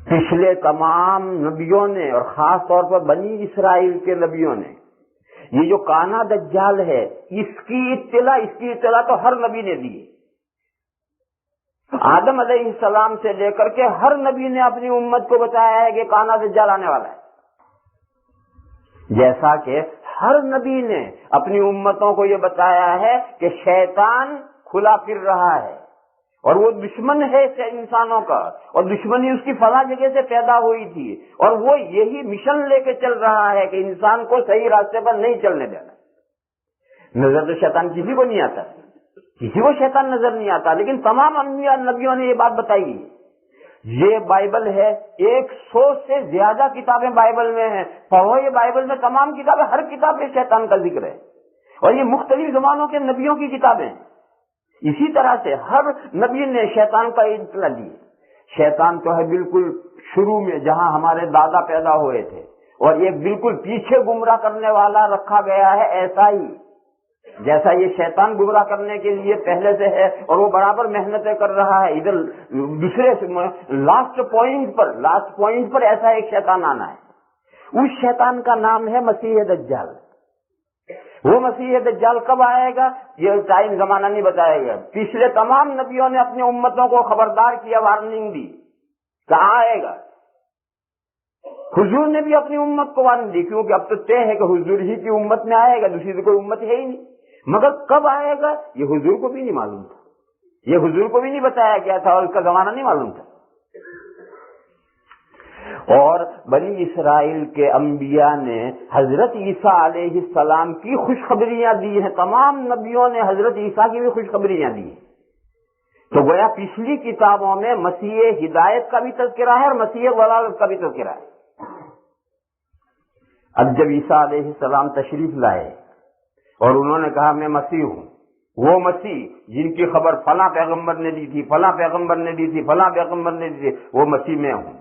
پچھلے تمام نبیوں نے اور خاص طور پر بنی اسرائیل کے نبیوں نے یہ جو کانا دجال ہے اس کی اطلاع تو ہر نبی نے دی۔ آدم علیہ السلام سے لے کر کے ہر نبی نے اپنی امت کو بتایا ہے کہ کانا دجال آنے والا ہے، جیسا کہ ہر نبی نے اپنی امتوں کو یہ بتایا ہے کہ شیطان کھلا پھر رہا ہے اور وہ دشمن ہے انسانوں کا، اور دشمنی اس کی فلاں جگہ سے پیدا ہوئی تھی، اور وہ یہی مشن لے کے چل رہا ہے کہ انسان کو صحیح راستے پر نہیں چلنے دینا۔ نظر تو شیطان کسی کو نہیں آتا، کسی کو شیطان نظر نہیں آتا، لیکن تمام انبیاء نبیوں نے یہ بات بتائی۔ یہ بائبل ہے، 100 سے زیادہ کتابیں بائبل میں ہیں، پڑھو یہ بائبل میں تمام کتابیں، ہر کتاب میں شیطان کا ذکر ہے، اور یہ مختلف زمانوں کے نبیوں کی کتابیں۔ اسی طرح سے ہر نبی نے شیطان کا اطلاع دی۔ شیطان تو ہے بالکل شروع میں جہاں ہمارے دادا پیدا ہوئے تھے، اور ایک بالکل پیچھے گمراہ کرنے والا رکھا گیا ہے، ایسا ہی جیسا یہ شیطان گمراہ کرنے کے لیے پہلے سے ہے اور وہ برابر محنتیں کر رہا ہے، ادھر دوسرے لاسٹ پوائنٹ پر ایسا ایک شیطان آنا ہے۔ اس شیطان کا نام ہے مسیح دجال۔ وہ مسیح دجال کب آئے گا یہ ٹائم زمانہ نہیں بتائے گا۔ پچھلے تمام نبیوں نے اپنی امتوں کو خبردار کیا، وارننگ دی، کہاں آئے گا۔ حضور نے بھی اپنی امت کو وارننگ دی، کیونکہ اب تو طے ہے کہ حضور ہی کی امت میں آئے گا، دوسری تو کوئی امت ہے ہی نہیں۔ مگر کب آئے گا یہ حضور کو بھی نہیں معلوم تھا، یہ حضور کو بھی نہیں بتایا گیا تھا، اور اس کا زمانہ نہیں معلوم تھا۔ اور بنی اسرائیل کے انبیاء نے حضرت عیسیٰ علیہ السلام کی خوشخبریاں دی ہیں، تمام نبیوں نے حضرت عیسیٰ کی بھی خوشخبریاں دی ہیں۔ تو گویا پچھلی کتابوں میں مسیح ہدایت کا بھی تذکرہ ہے اور مسیح ضلالت کا بھی تذکرہ ہے۔ اب جب عیسیٰ علیہ السلام تشریف لائے اور انہوں نے کہا میں مسیح ہوں، وہ مسیح جن کی خبر فلاں پیغمبر نے دی تھی، فلاں پیغمبر نے دی تھی، فلاں پیغمبر نے دی تھی، وہ مسیح میں ہوں۔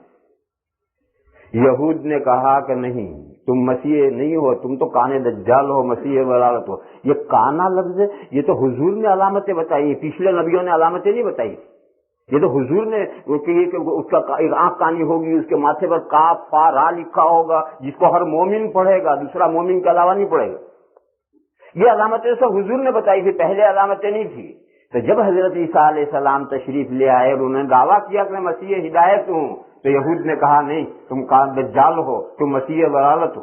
یہود نے کہا کہ نہیں، تم مسیح نہیں ہو، تم تو کانے دجال ہو، مسیح ضلالت ہو۔ یہ کانا لفظ ہے، یہ تو حضور نے علامتیں بتائی، پچھلے نبیوں نے علامتیں نہیں بتائی، یہ تو حضور نے اس کا ایک آنکھ کانی ہوگی، اس کے ماتھے پر کاف فا را لکھا ہوگا جس کو ہر مومن پڑھے گا، دوسرا مومن کے علاوہ نہیں پڑھے گا۔ یہ علامتیں سب حضور نے بتائی تھی، پہلے علامتیں نہیں تھی۔ تو جب حضرت عیسیٰ علیہ السلام تشریف لے آئے اور انہوں نے دعویٰ کیا کہ میں مسیح ہدایت ہوں، تو یہود نے کہا نہیں، تم دجال ہو، تم مسیح ضلالت ہو،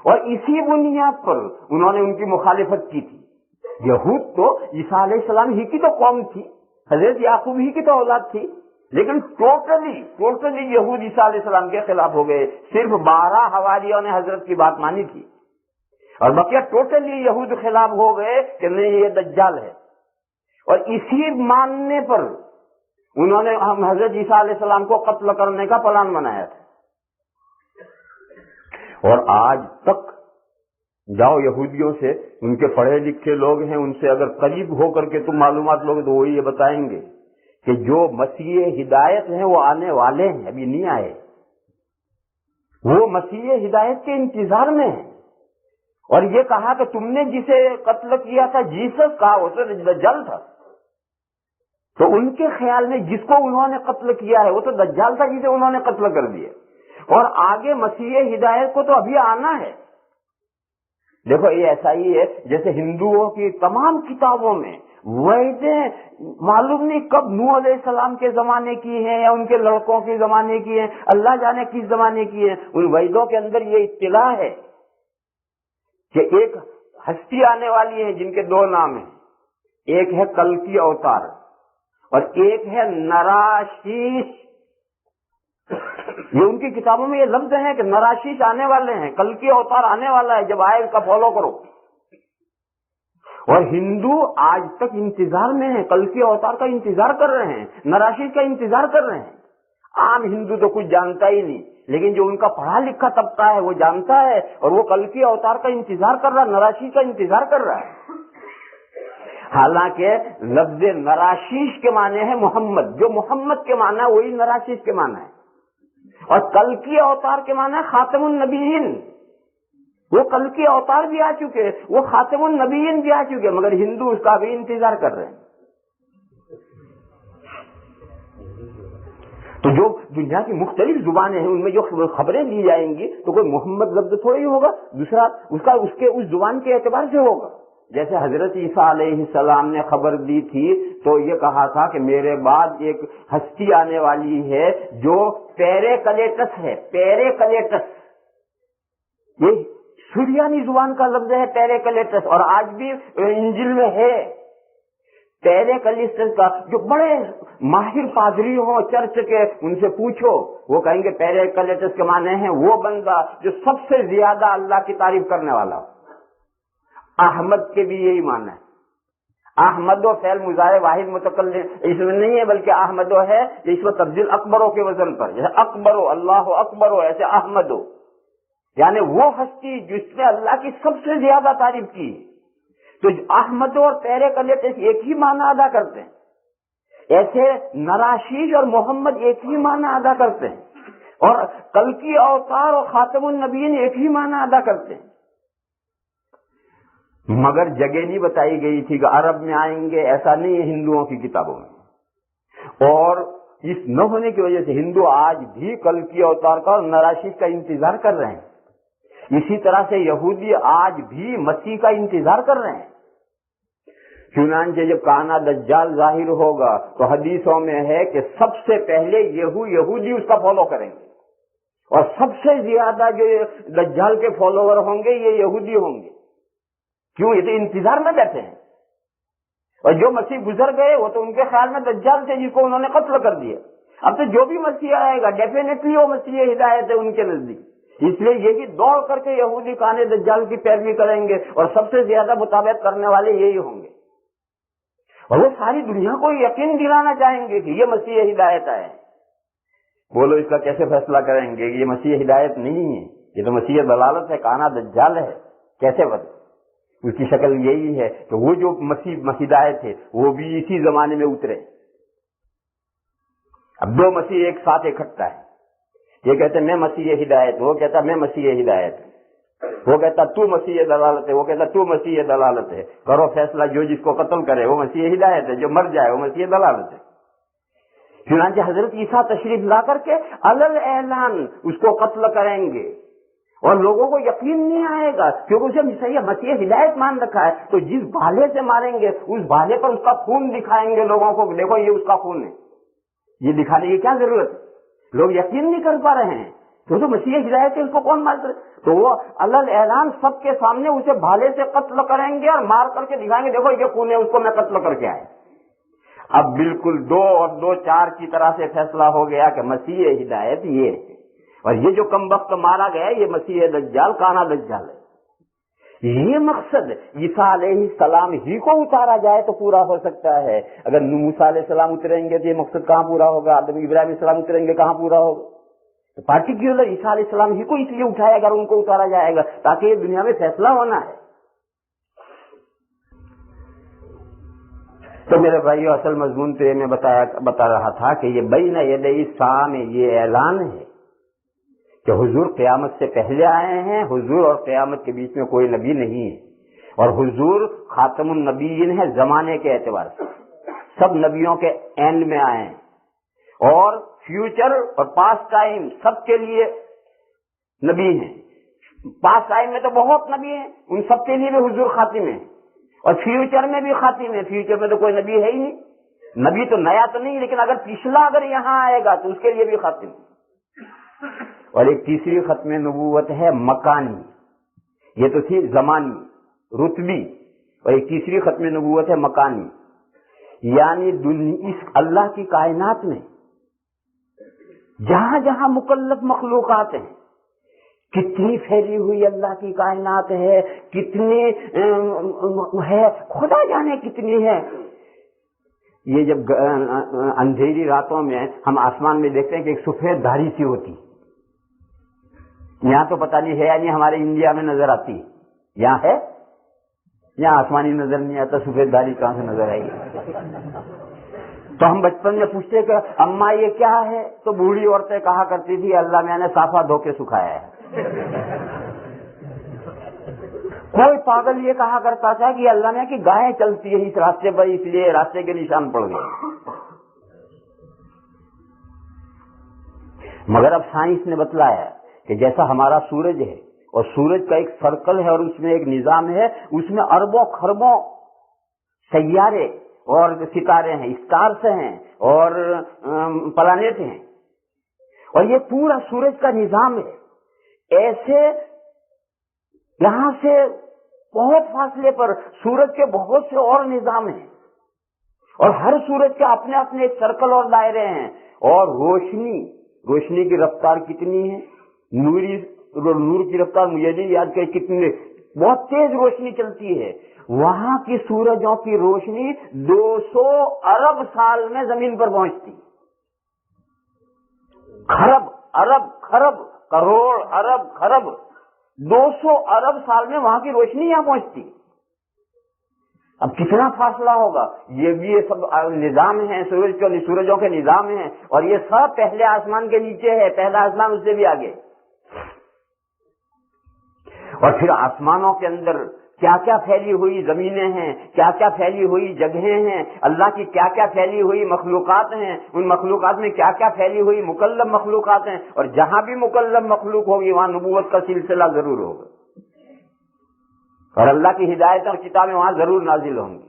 اور اسی بنیاد پر انہوں نے ان کی مخالفت کی تھی۔ یہود تو عیسیٰ علیہ السلام ہی کی تو قوم تھی، حضرت یعقوب ہی کی تو اولاد تھی، لیکن ٹوٹلی یہود عیسیٰ علیہ السلام کے خلاف ہو گئے۔ صرف 12 حواریوں نے حضرت کی بات مانی تھی، اور بقیہ ٹوٹلی یہود خلاف ہو گئے کہ نہیں یہ دجال ہے، اور اسی ماننے پر انہوں نے ہم حضرت عیسیٰ علیہ السلام کو قتل کرنے کا پلان بنایا تھا۔ اور آج تک جاؤ یہودیوں سے، ان کے پڑھے لکھے لوگ ہیں، ان سے اگر قریب ہو کر کے تم معلومات لوگے تو وہ یہ بتائیں گے کہ جو مسیح ہدایت ہیں وہ آنے والے ہیں، ابھی نہیں آئے، وہ مسیح ہدایت کے انتظار میں ہیں۔ اور یہ کہا کہ تم نے جسے قتل کیا تھا جیسس کا، وہ تو دجال تھا، تو ان کے خیال میں جس کو انہوں نے قتل کیا ہے وہ تو دجال تھا جسے انہوں نے قتل کر دیا، اور آگے مسیح ہدایت کو تو ابھی آنا ہے۔ دیکھو یہ ایسا ہی ہے جیسے ہندوؤں کی تمام کتابوں میں ویدیں معلوم نہیں کب نوح علیہ السلام کے زمانے کی ہیں یا ان کے لڑکوں کے زمانے کی ہیں، اللہ جانے کس زمانے کی ہیں، ان ویدوں کے اندر یہ اطلاع ہے کہ ایک ہستی آنے والی ہے جن کے 2 نام ہیں، ایک ہے کلکی اوتار اور ایک ہے نراشیش۔ یہ ان کی کتابوں میں یہ لفظ ہے کہ نراشیش آنے والے ہیں، کلکی اوتار آنے والا ہے، جب آئے اس کا فالو کرو۔ اور ہندو آج تک انتظار میں ہیں، کلکی اوتار کا انتظار کر رہے ہیں، نراشیش کا انتظار کر رہے ہیں۔ عام ہندو تو کچھ جانتا ہی نہیں، لیکن جو ان کا پڑھا لکھا طبقہ ہے وہ جانتا ہے، اور وہ کلکی اوتار کا انتظار کر رہا ہے، نراشیش کا انتظار کر رہا ہے۔ حالانکہ لفظ نراشیش کے معنی ہے محمد، جو محمد کے معنی ہے وہی نراشیش کے معنی ہے، اور کلکی اوتار کے معنی ہے خاتم النبیین۔ وہ کلکی اوتار بھی آ چکے، وہ خاتم النبیین بھی آ چکے، مگر ہندو اس کا بھی انتظار کر رہے ہیں۔ تو جو دنیا کی مختلف زبانیں ہیں ان میں جو خبریں دی جائیں گی تو کوئی محمد لفظ تھوڑا ہی ہوگا، دوسرا اس زبان کے اعتبار سے ہوگا۔ جیسے حضرت عیسیٰ علیہ السلام نے خبر دی تھی تو یہ کہا تھا کہ میرے بعد ایک ہستی آنے والی ہے جو پیریکلیٹس ہے، پیریکلیٹس، یہ سریانی زبان کا لفظ ہے پیریکلیٹس، اور آج بھی انجیل میں ہے پیریکلیٹس کا۔ جو بڑے ماہر پادری ہوں چرچ کے ان سے پوچھو، وہ کہیں گے پیریکلیٹس کے معنی ہیں وہ بندہ جو سب سے زیادہ اللہ کی تعریف کرنے والا ہو۔ احمد کے بھی یہی معنی ہے، احمد و فعل مضارع واحد متکلم اس میں نہیں ہے، بلکہ احمد و ہے اس میں تبدیل اکبروں کے وزن پر، جیسے اکبر ہو، اللہ اکبر ہو، ایسے احمد ہو، یعنی وہ ہستی جس نے اللہ کی سب سے زیادہ تعریف کی۔ تو احمد اور پیریکلیٹس ایک ہی معنی ادا کرتے ہیں، ایسے نراشیش اور محمد ایک ہی معنی ادا کرتے ہیں، اور کلکی اوتار اور خاتم النبیین ایک ہی معنی ادا کرتے ہیں۔ مگر جگہ نہیں بتائی گئی تھی کہ عرب میں آئیں گے، ایسا نہیں ہے ہندوؤں کی کتابوں میں، اور اس نہ ہونے کی وجہ سے ہندو آج بھی کلکی اوتار کا اور نراشیش کا انتظار کر رہے ہیں۔ اسی طرح سے یہودی آج بھی مسیح کا انتظار کر رہے ہیں۔ چنانچہ جب کانا دجال ظاہر ہوگا تو حدیثوں میں ہے کہ سب سے پہلے یہودی اس کا فالو کریں گے، اور سب سے زیادہ جو دجال کے فالوور ہوں گے یہ یہودی ہوں گے۔ کیوں؟ یہ تو انتظار میں بیٹھے ہیں، اور جو مسیح گزر گئے وہ تو ان کے خیال میں دجال تھے جس کو انہوں نے قتل کر دیا۔ اب تو جو بھی مسیح آئے گا ڈیفینیٹلی وہ مسیح ہدایت ہے ان کے نزدیک، اس لیے یہی دوڑ کر کے یہودی کانے دجال کی پیروی کریں گے، اور سب سے زیادہ مطابقت کرنے والے یہی ہوں گے، اور وہ ساری دنیا کو یقین دلانا چاہیں گے کہ یہ مسیح ہدایت ہے۔ بولو اس کا کیسے فیصلہ کریں گے کہ یہ مسیح ہدایت نہیں ہے، یہ تو مسیح دلالت ہے، کانا دجال ہے؟ کیسے بتا؟ اس کی شکل یہی ہے کہ وہ جو مسیح ہدایت ہے وہ بھی اسی زمانے میں اترے۔ اب 2 مسیح ایک ساتھ اکٹھا ہے، یہ کہتے ہیں میں مسیح ہدایت، وہ کہتا میں مسیح ہدایت، وہ کہتا تو مسیح دلالت ہے، وہ کہتا تو مسیح دلالت ہے، کرو فیصلہ، جو جس کو قتل کرے وہ مسیح ہدایت ہے، جو مر جائے وہ مسیح دلالت ہے۔ چنانچہ حضرت عیسیٰ تشریف لا کر کے علل اعلان اس کو قتل کریں گے، اور لوگوں کو یقین نہیں آئے گا کیونکہ اسے مسیح ہدایت مان رکھا ہے، تو جس بھالے سے ماریں گے اس بھالے پر اس کا خون دکھائیں گے لوگوں کو، دیکھو یہ اس کا خون ہے، یہ دکھانے کی کیا ضرورت ہے؟ لوگ یقین نہیں کر پا رہے ہیں، تو مسیح ہدایت ہے، اس کو کون مار کرے؟ تو وہ علل اعلان سب کے سامنے اسے بھالے سے قتل کریں گے اور مار کر کے دکھائیں گے، دیکھو یہ کون ہے، اس کو میں قتل کر کے آئے۔ اب بالکل 2 اور 2 4 کی طرح سے فیصلہ ہو گیا کہ مسیح ہدایت یہ ہے، اور یہ جو کم وقت مارا گیا یہ مسیح دجال، کانا دجال ہے۔ یہ مقصد عیسیٰ علیہ السلام ہی کو اتارا جائے تو پورا ہو سکتا ہے۔ اگر موسیٰ علیہ السلام اتریں گے تو یہ مقصد کہاں پورا ہوگا؟ آدم ابراہیم علیہ السلام اتریں گے کہاں پورا ہوگا؟ تو پارٹیکولر عیسیٰ علیہ السلام ہی کو اس لیے اٹھایا گا، ان کو اتارا جائے گا تاکہ یہ دنیا میں فیصلہ ہونا ہے۔ تو میرے بھائیو، اصل مضمون تو یہ میں بتا رہا تھا کہ یہ بین یدی الساعہ میں یہ اعلان ہے کہ حضور قیامت سے پہلے آئے ہیں، حضور اور قیامت کے بیچ میں کوئی نبی نہیں ہے، اور حضور خاتم النبیین ہے زمانے کے اعتبار سے، سب نبیوں کے اینڈ میں آئے ہیں، اور فیوچر اور پاسٹ ٹائم سب کے لیے نبی ہیں۔ پاسٹ ٹائم میں تو بہت نبی ہیں، ان سب کے لیے بھی حضور خاتم ہیں، اور فیوچر میں بھی خاتم ہے۔ فیوچر میں تو کوئی نبی ہے ہی نہیں، نبی تو نیا تو نہیں، لیکن اگر پچھلا اگر یہاں آئے گا تو اس کے لیے بھی خاتم ہے۔ اور ایک تیسری ختم نبوت ہے مکانی، یہ تو تھی زمانی رتبی، اور ایک تیسری ختم نبوت ہے مکانی، یعنی اس اللہ کی کائنات میں جہاں جہاں مکلف مخلوقات ہیں، کتنی پھیلی ہوئی اللہ کی کائنات ہے، کتنی ہے، خدا جانے کتنی ہے۔ یہ جب اندھیری راتوں میں ہم آسمان میں دیکھتے ہیں کہ ایک سفید دھاری سی ہوتی، یہاں تو پتہ نہیں ہے یا نہیں، ہمارے انڈیا میں نظر آتی، یہاں ہے، یہاں آسمانی نظر نہیں آتا، سفید دھاری کہاں سے نظر آئے گی؟ تو ہم بچپن میں پوچھتے کہ اماں یہ کیا ہے، تو بوڑھی عورتیں کہا کرتی تھی اللہ میں نے صافہ دھو کے سکھایا ہے۔ کوئی پاگل یہ کہا کرتا تھا کہ اللہ نے کہ گائیں چلتی ہے اس راستے پر، اس لیے راستے کے نشان پڑ گئے۔ مگر اب سائنس نے بتلایا کہ جیسا ہمارا سورج ہے، اور سورج کا ایک سرکل ہے اور اس میں ایک نظام ہے، اس میں اربوں خربوں سیارے اور ستارے ہیں، اسٹارس ہیں اور پلانٹ ہیں، اور یہ پورا سورج کا نظام ہے۔ ایسے یہاں سے بہت فاصلے پر سورج کے بہت سے اور نظام ہیں، اور ہر سورج کے اپنے اپنے ایک سرکل اور دائرے ہیں، اور روشنی کی رفتار کتنی ہے، نور کی رفتار مجھے نہیں یاد کہ کتنی، بہت تیز روشنی چلتی ہے۔ وہاں کی سورجوں کی روشنی 200 ارب سال میں زمین پر پہنچتی، خرب ارب خرب کروڑ ارب خرب، 200 ارب سال میں وہاں کی روشنی یہاں پہنچتی۔ اب کتنا فاصلہ ہوگا؟ یہ سب نظام ہیں، سورجوں کے نظام ہیں، اور یہ سب پہلے آسمان کے نیچے ہے، پہلا آسمان اس سے بھی آگے، اور پھر آسمانوں کے اندر کیا کیا پھیلی ہوئی زمینیں ہیں، کیا کیا پھیلی ہوئی جگہیں ہیں، اللہ کی کیا کیا پھیلی ہوئی مخلوقات ہیں، ان مخلوقات میں کیا کیا پھیلی ہوئی مکلم مخلوقات ہیں، اور جہاں بھی مکلم مخلوق ہوگی وہاں نبوت کا سلسلہ ضرور ہوگا، اور اللہ کی ہدایت اور کتابیں وہاں ضرور نازل ہوں گی۔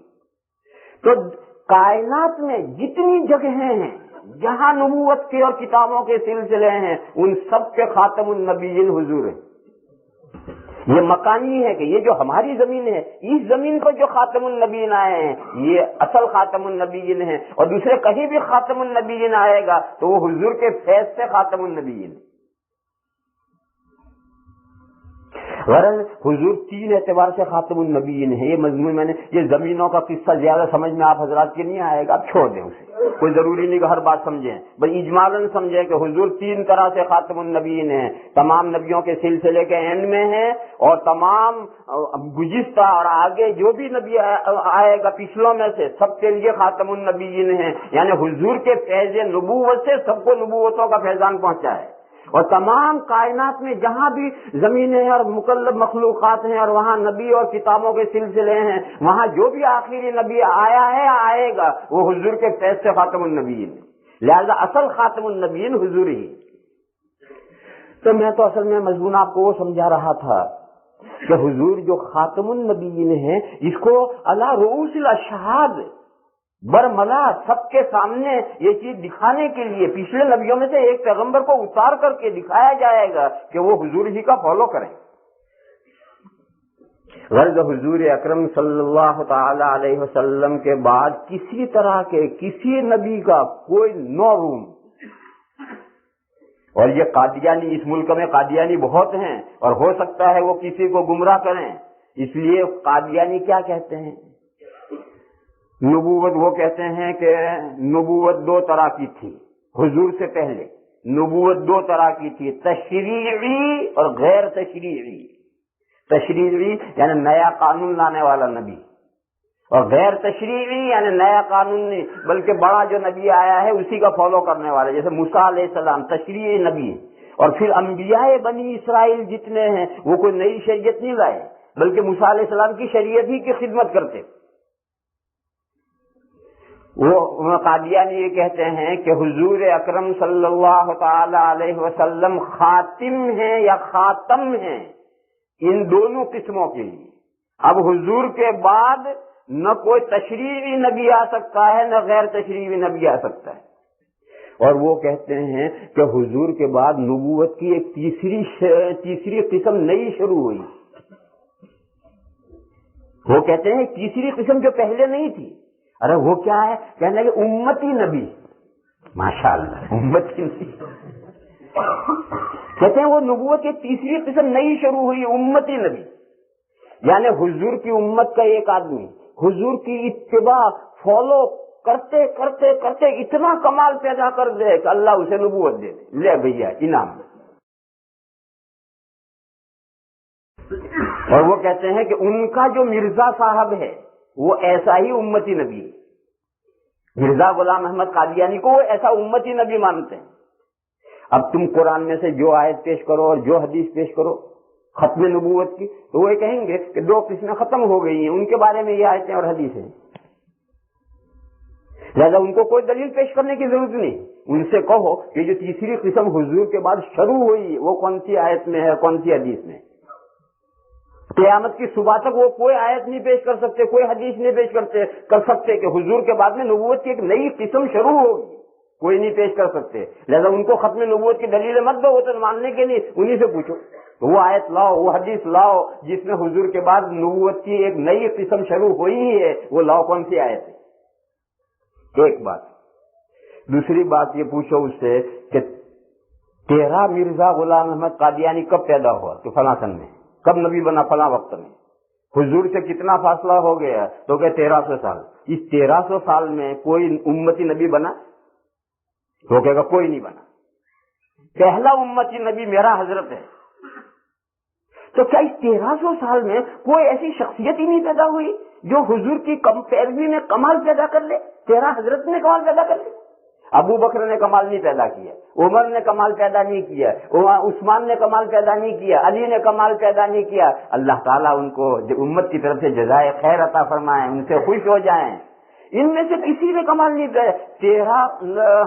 تو کائنات میں جتنی جگہیں ہیں جہاں نبوت کے اور کتابوں کے سلسلے ہیں، ان سب کے خاتم النبیین حضور ہیں۔ یہ مکانی ہے کہ یہ جو ہماری زمین ہے، اس زمین پر جو خاتم النبیین آئے ہیں یہ اصل خاتم النبیین ہیں، اور دوسرے کہیں بھی خاتم النبیین آئے گا تو وہ حضور کے فیض سے خاتم النبیین ہے۔ غرض حضور 3 اعتبار سے خاتم النبیین ہے۔ یہ مضمون میں نے، یہ زمینوں کا قصہ زیادہ سمجھ میں آپ حضرات کے نہیں آئے گا، اب چھوڑ دیں اسے، کوئی ضروری نہیں کہ ہر بات سمجھیں، بھائی اجمالاً سمجھیں کہ حضور 3 طرح سے خاتم النبیین ہیں، تمام نبیوں کے سلسلے کے اینڈ میں ہیں، اور تمام گزشتہ اور آگے جو بھی نبی آئے گا پچھلوں میں سے سب کے لیے خاتم النبیین ہیں، یعنی حضور کے فیض نبوت سے سب کو نبوتوں کا فیضان پہنچا ہے، اور تمام کائنات میں جہاں بھی زمینیں اور مکلف مخلوقات ہیں اور وہاں نبی اور کتابوں کے سلسلے ہیں، وہاں جو بھی آخری نبی آیا ہے آئے گا وہ حضور کے فیض سے خاتم النبیین ہے، لہذا اصل خاتم النبیین حضور ہی۔ تو میں تو اصل میں مضمون آپ کو وہ سمجھا رہا تھا کہ حضور جو خاتم النبیین ہیں، اس کو علی رؤوس الاشہاد برملا سب کے سامنے یہ چیز دکھانے کے لیے پچھلے نبیوں میں سے ایک پیغمبر کو اتار کر کے دکھایا جائے گا کہ وہ حضور ہی کا فالو کریں. غرض حضور اکرم صلی اللہ تعالی علیہ وسلم کے بعد کسی طرح کے کسی نبی کا کوئی نو روم. اور یہ قادیانی، اس ملک میں قادیانی بہت ہیں اور ہو سکتا ہے وہ کسی کو گمراہ کریں. اس لیے قادیانی کیا کہتے ہیں؟ نبوت، وہ کہتے ہیں کہ نبوت دو طرح کی تھی حضور سے پہلے. نبوت دو طرح کی تھی، تشریعی اور غیر تشریعی. تشریعی یعنی نیا قانون لانے والا نبی، اور غیر تشریعی یعنی نیا قانون نہیں بلکہ بڑا جو نبی آیا ہے اسی کا فالو کرنے والے. جیسے موسیٰ علیہ السلام تشریعی نبی، اور پھر انبیاء بنی اسرائیل جتنے ہیں وہ کوئی نئی شریعت نہیں لائے بلکہ موسیٰ علیہ السلام کی شریعت ہی کی خدمت کرتے. وہ قادیانی یہ کہتے ہیں کہ حضور اکرم صلی اللہ تعالی علیہ وسلم خاتم ہیں یا خاتم ہیں، ان دونوں قسموں کے لیے. اب حضور کے بعد نہ کوئی تشریعی نبی آ سکتا ہے نہ غیر تشریعی نبی آ سکتا ہے. اور وہ کہتے ہیں کہ حضور کے بعد نبوت کی ایک تیسری قسم نئی شروع ہوئی. وہ کہتے ہیں تیسری قسم جو پہلے نہیں تھی. ارے وہ کیا ہے؟ کہنے لگے امتی نبی. ماشاءاللہ، امتی نبی کہتے ہیں وہ نبوت کی تیسری قسم نئی شروع ہوئی، امتی نبی. یعنی حضور کی امت کا ایک آدمی حضور کی اتباع فالو کرتے کرتے کرتے اتنا کمال پیدا کر دے کہ اللہ اسے نبوت دے دے. لے بھیا انعام. اور وہ کہتے ہیں کہ ان کا جو مرزا صاحب ہے وہ ایسا ہی امتی نبی ہے. مرزا غلام احمد قادیانی کو وہ ایسا امتی نبی مانتے ہیں. اب تم قرآن میں سے جو آیت پیش کرو اور جو حدیث پیش کرو ختم نبوت کی تو وہ کہیں گے کہ دو قسمیں ختم ہو گئی ہیں، ان کے بارے میں یہ آیتیں اور حدیث ہیں. لہذا ان کو کوئی دلیل پیش کرنے کی ضرورت نہیں. ان سے کہو کہ جو تیسری قسم حضور کے بعد شروع ہوئی وہ کون سی آیت میں ہے، کون سی حدیث میں. قیامت کی صبح تک وہ کوئی آیت نہیں پیش کر سکتے، کوئی حدیث نہیں پیش کر سکتے کہ حضور کے بعد میں نبوت کی ایک نئی قسم شروع ہوگی. کوئی نہیں پیش کر سکتے. لہذا ان کو ختم نبوت کی دلیل مت دو، وہ تو ماننے کے لیے انہی سے پوچھو. وہ آیت لاؤ، وہ حدیث لاؤ جس میں حضور کے بعد نبوت کی ایک نئی قسم شروع ہوئی ہے، وہ لاؤ کون سی آیت ہے. ایک بات. دوسری بات یہ پوچھو اس سے کہ تیرا مرزا غلام احمد قادیانی کب پیدا ہوا؟ تو فلاں سن میں. کب نبی بنا؟ فلاں وقت میں. حضور سے کتنا فاصلہ ہو گیا؟ تو کہ 1300 سال. اس 1300 سال میں کوئی امتی نبی بنا؟ تو کہے گا کوئی نہیں بنا. پہلا امتی نبی میرا حضرت ہے. تو کیا اس 1300 سال میں کوئی ایسی شخصیت ہی نہیں پیدا ہوئی جو حضور کی پیروی میں کمال پیدا کر لے؟ تیرا حضرت نے کمال پیدا کر لے. ابو بکر نے کمال نہیں پیدا کیا، عمر نے کمال پیدا نہیں کیا، عثمان نے کمال پیدا نہیں کیا، علی نے کمال پیدا نہیں کیا. اللہ تعالیٰ ان کو امت کی طرف سے جزائے خیر عطا فرمائے، ان سے خوش ہو جائیں. ان میں سے کسی نے کمال نہیں پیدا. تیرا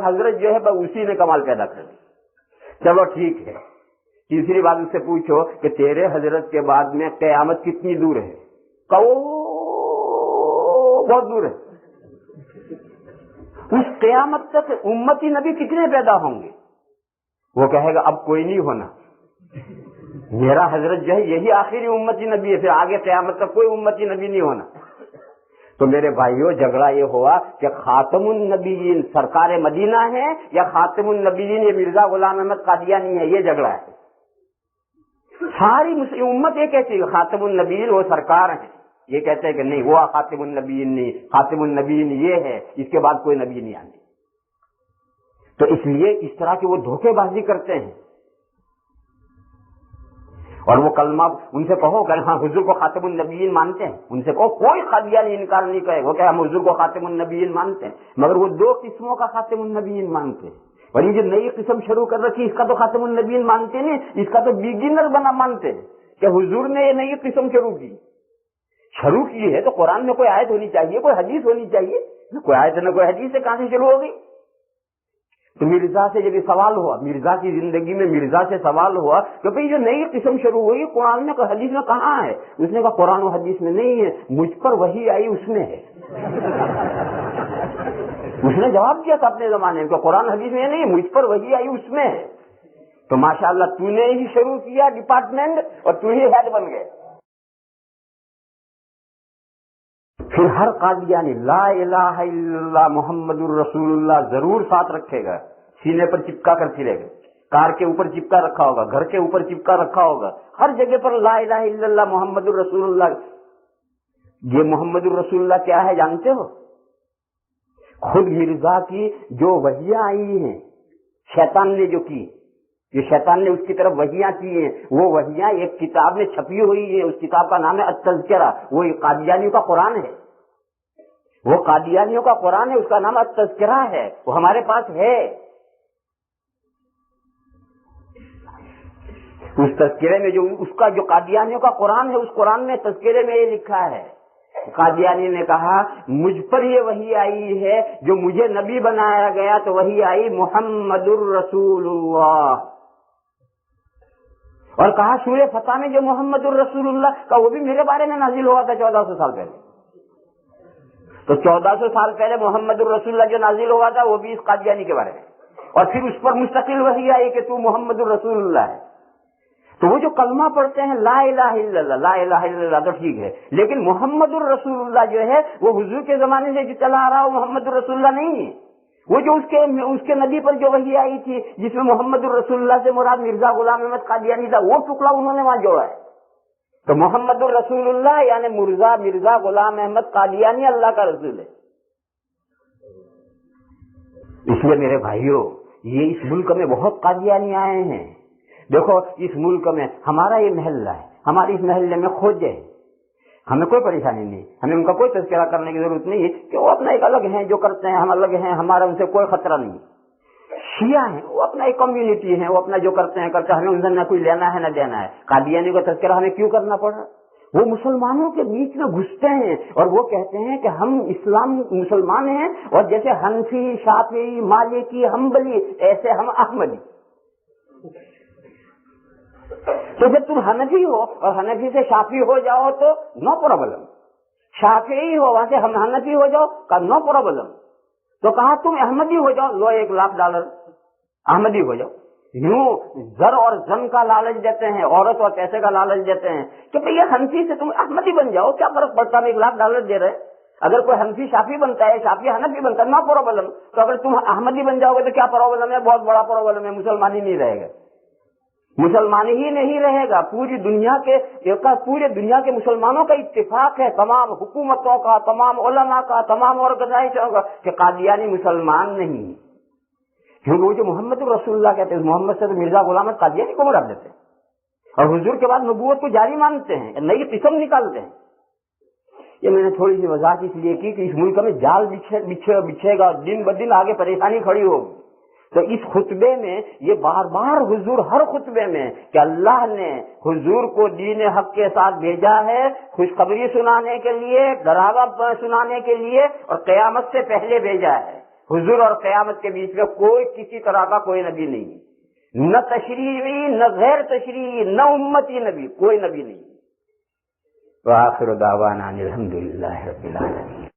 حضرت جو ہے اسی نے کمال پیدا کر دیا. چلو ٹھیک ہے. تیسری بات اس سے پوچھو کہ تیرے حضرت کے بعد میں قیامت کتنی دور ہے؟ بہت دور ہے. اس قیامت تک امتی نبی کتنے پیدا ہوں گے؟ وہ کہے گا اب کوئی نہیں ہونا. میرا حضرت جو ہے یہی آخری امتی نبی ہے، پھر آگے قیامت تک کوئی امتی نبی نہیں ہونا. تو میرے بھائیوں جھگڑا یہ ہوا کہ خاتم النبیین سرکار مدینہ ہے یا خاتم النبیین یہ مرزا غلام احمد قادیانی ہے. یہ جھگڑا ہے. ساری امت یہ کہتی ہے خاتم النبیین وہ سرکار ہیں. یہ کہتے ہیں کہ نہیں وہ خاتم النبیین نہیں، خاتم النبیین یہ ہے، اس کے بعد کوئی نبی نہیں آنے. تو اس لیے اس طرح کی وہ دھوکے بازی کرتے ہیں. اور وہ کلمہ ان سے کہو کہ ہاں حضور کو خاتم النبیین مانتے ہیں، ان سے کہو کوئی قادیانی انکار نہیں کرے. وہ کہ ہم حضور کو خاتم النبیین مانتے ہیں، مگر وہ دو قسموں کا خاتم النبیین مانتے ہیں. اور یہ جو نئی قسم شروع کر رکھی اس کا تو خاتم النبیین مانتے نہیں، اس کا تو بگنر بنا مانتے ہیں کہ حضور نے یہ نئی قسم شروع کی ہے. تو قرآن میں کوئی آیت ہونی چاہیے، کوئی حدیث ہونی چاہیے. نہ کوئی آیت نہ کوئی حدیث ہے، کہاں سے شروع ہوگی؟ تو مرزا سے جب یہ سوال ہوا، مرزا کی زندگی میں مرزا سے سوال ہوا کہ بھئی جو نئی قسم شروع ہوئی قرآن میں حدیث میں کہاں ہے؟ اس نے کہا قرآن و حدیث میں نہیں ہے، مجھ پر وحی آئی اس میں ہے۔ اس نے جواب دیا تھا اپنے زمانے میں کہ قرآن حدیث میں نہیں ہے، مجھ پر وحی آئی اس میں ہے۔ تو ماشاءاللہ تو نے ہی شروع کیا ڈپارٹمنٹ اور تو ہی ہیڈ بن گئے۔ پھر ہر قادیانی لا الہ الا اللہ محمد الرسول اللہ ضرور ساتھ رکھے گا، سینے پر چپکا کر پھرے گا، کار کے اوپر چپکا رکھا ہوگا، گھر کے اوپر چپکا رکھا ہوگا، ہر جگہ پر لا الہ الا اللہ محمد الرسول اللہ۔ یہ محمد الرسول اللہ کیا ہے جانتے ہو؟ خود مرزا کی جو وحیاں آئی ہیں شیطان نے جو کی، یہ شیطان نے اس کی طرف وحیاں کی ہیں، وہ وحیاں ایک کتاب میں چھپی ہوئی ہے، اس کتاب کا نام ہے التذکرہ، وہ قادیانیوں کا قرآن ہے، وہ قادیانیوں کا قرآن ہے، اس کا نام التذکرہ ہے، وہ ہمارے پاس ہے۔ اس تذکرے میں جو اس کا جو قادیانیوں کا قرآن ہے، اس قرآن میں تذکرے میں یہ لکھا ہے، قادیانی نے کہا مجھ پر یہ وحی آئی ہے، جو مجھے نبی بنایا گیا تو وحی آئی محمد الرسول اللہ، اور کہا سورہ فتح میں جو محمد الرسول اللہ کا وہ بھی میرے بارے میں نازل ہوا تھا 1400 سال پہلے۔ تو 1400 سال پہلے محمد الرسول اللہ جو نازل ہوا تھا وہ بھی اس قادیانی کے بارے میں، اور پھر اس پر مستقل وحی آئی کہ تو محمد الرسول اللہ ہے۔ تو وہ جو کلمہ پڑھتے ہیں لا الہ الا اللہ، لا الہ الا اللہ تو ٹھیک ہے، لیکن محمد الرسول اللہ جو ہے وہ حضور کے زمانے سے جو چلا آ رہا وہ محمد الرسول اللہ نہیں ہے، وہ جو اس کے نبی پر جو وحی آئی تھی جس میں محمد الرسول اللہ سے مراد مرزا غلام احمد قادیانی تھا، وہ ٹکڑا انہوں نے وہاں جوڑا ہے۔ تو محمد الرسول اللہ یعنی مرزا غلام احمد قادیانی اللہ کا رسول ہے۔ اس لیے میرے بھائیوں یہ اس ملک میں بہت قادیانی آئے ہیں۔ دیکھو اس ملک میں ہمارا یہ محلہ ہے، ہمارے اس محلے میں کھوجے ہیں، ہمیں کوئی پریشانی نہیں، ہمیں ان کا کوئی تذکرہ کرنے کی ضرورت نہیں ہے کہ وہ اپنا ایک الگ ہیں، جو کرتے ہیں ہم الگ ہیں، ہمارا ان سے کوئی خطرہ نہیں۔ شیعہ ہیں وہ اپنا ایک کمیونٹی ہے، وہ اپنا جو کرتے ہیں کرتے ہیں، ہمیں ان سے نہ کوئی لینا ہے نہ دینا ہے۔ قادیانی کا تذکرہ ہمیں کیوں کرنا پڑ رہا؟ وہ مسلمانوں کے بیچ میں گھستے ہیں اور وہ کہتے ہیں کہ ہم اسلام مسلمان ہیں، اور جیسے حنفی شافعی مالکی حنبلی ایسے ہم احمدی۔ تو جب تم حنفی ہو اور حنفی سے شافعی ہو جاؤ تو نو پرابلم، شافعی ہو وہاں سے ہم حنفی ہو جاؤ کا نو پرابلم، تو کہا تم احمدی ہو جاؤ، لو $1,00,000 احمدی ہو جاؤ۔ یوں زر اور زن کا لالچ دیتے ہیں، عورت اور پیسے کا لالچ دیتے ہیں کہ بھئی حنفی سے تم احمدی بن جاؤ، کیا فرق پڑتا ہے، $1,00,000 دے رہے۔ اگر کوئی حنفی شافعی بنتا ہے، شافعی حنفی بنتا ہے، نو پرابلم۔ تو اگر تم احمدی بن جاؤ گے تو کیا پرابلم ہے؟ بہت بڑا پرابلم ہے، مسلمان ہی نہیں رہے گا، مسلمان ہی نہیں رہے گا۔ پوری دنیا کے مسلمانوں کا اتفاق ہے، تمام حکومتوں کا، تمام علماء کا، تمام آرگنائزیشنوں کا، کہ قادیانی مسلمان نہیں۔ کیونکہ وہ جو محمد الرسول اللہ کہتے ہیں، محمد سے تو مرزا غلام احمد قادیانی کو مراد دیتے ہیں، اور حضور کے بعد نبوت کو جاری مانتے ہیں، نئی قسم نکالتے ہیں۔ یہ میں نے تھوڑی سی وضاحت اس لیے کی کہ اس ملک میں جال بچھے گا، دن بدن آگے پریشانی کھڑی ہوگی۔ تو اس خطبے میں یہ بار بار حضور ہر خطبے میں کہ اللہ نے حضور کو دین حق کے ساتھ بھیجا ہے، خوشخبری سنانے کے لیے، ڈراوا سنانے کے لیے، اور قیامت سے پہلے بھیجا ہے۔ حضور اور قیامت کے بیچ میں کوئی کسی طرح کا کوئی نبی نہیں، نہ تشریعی نہ غیر تشریعی نہ امتی نبی، کوئی نبی نہیں۔ وآخر دعوانا الحمدللہ رب العالمین۔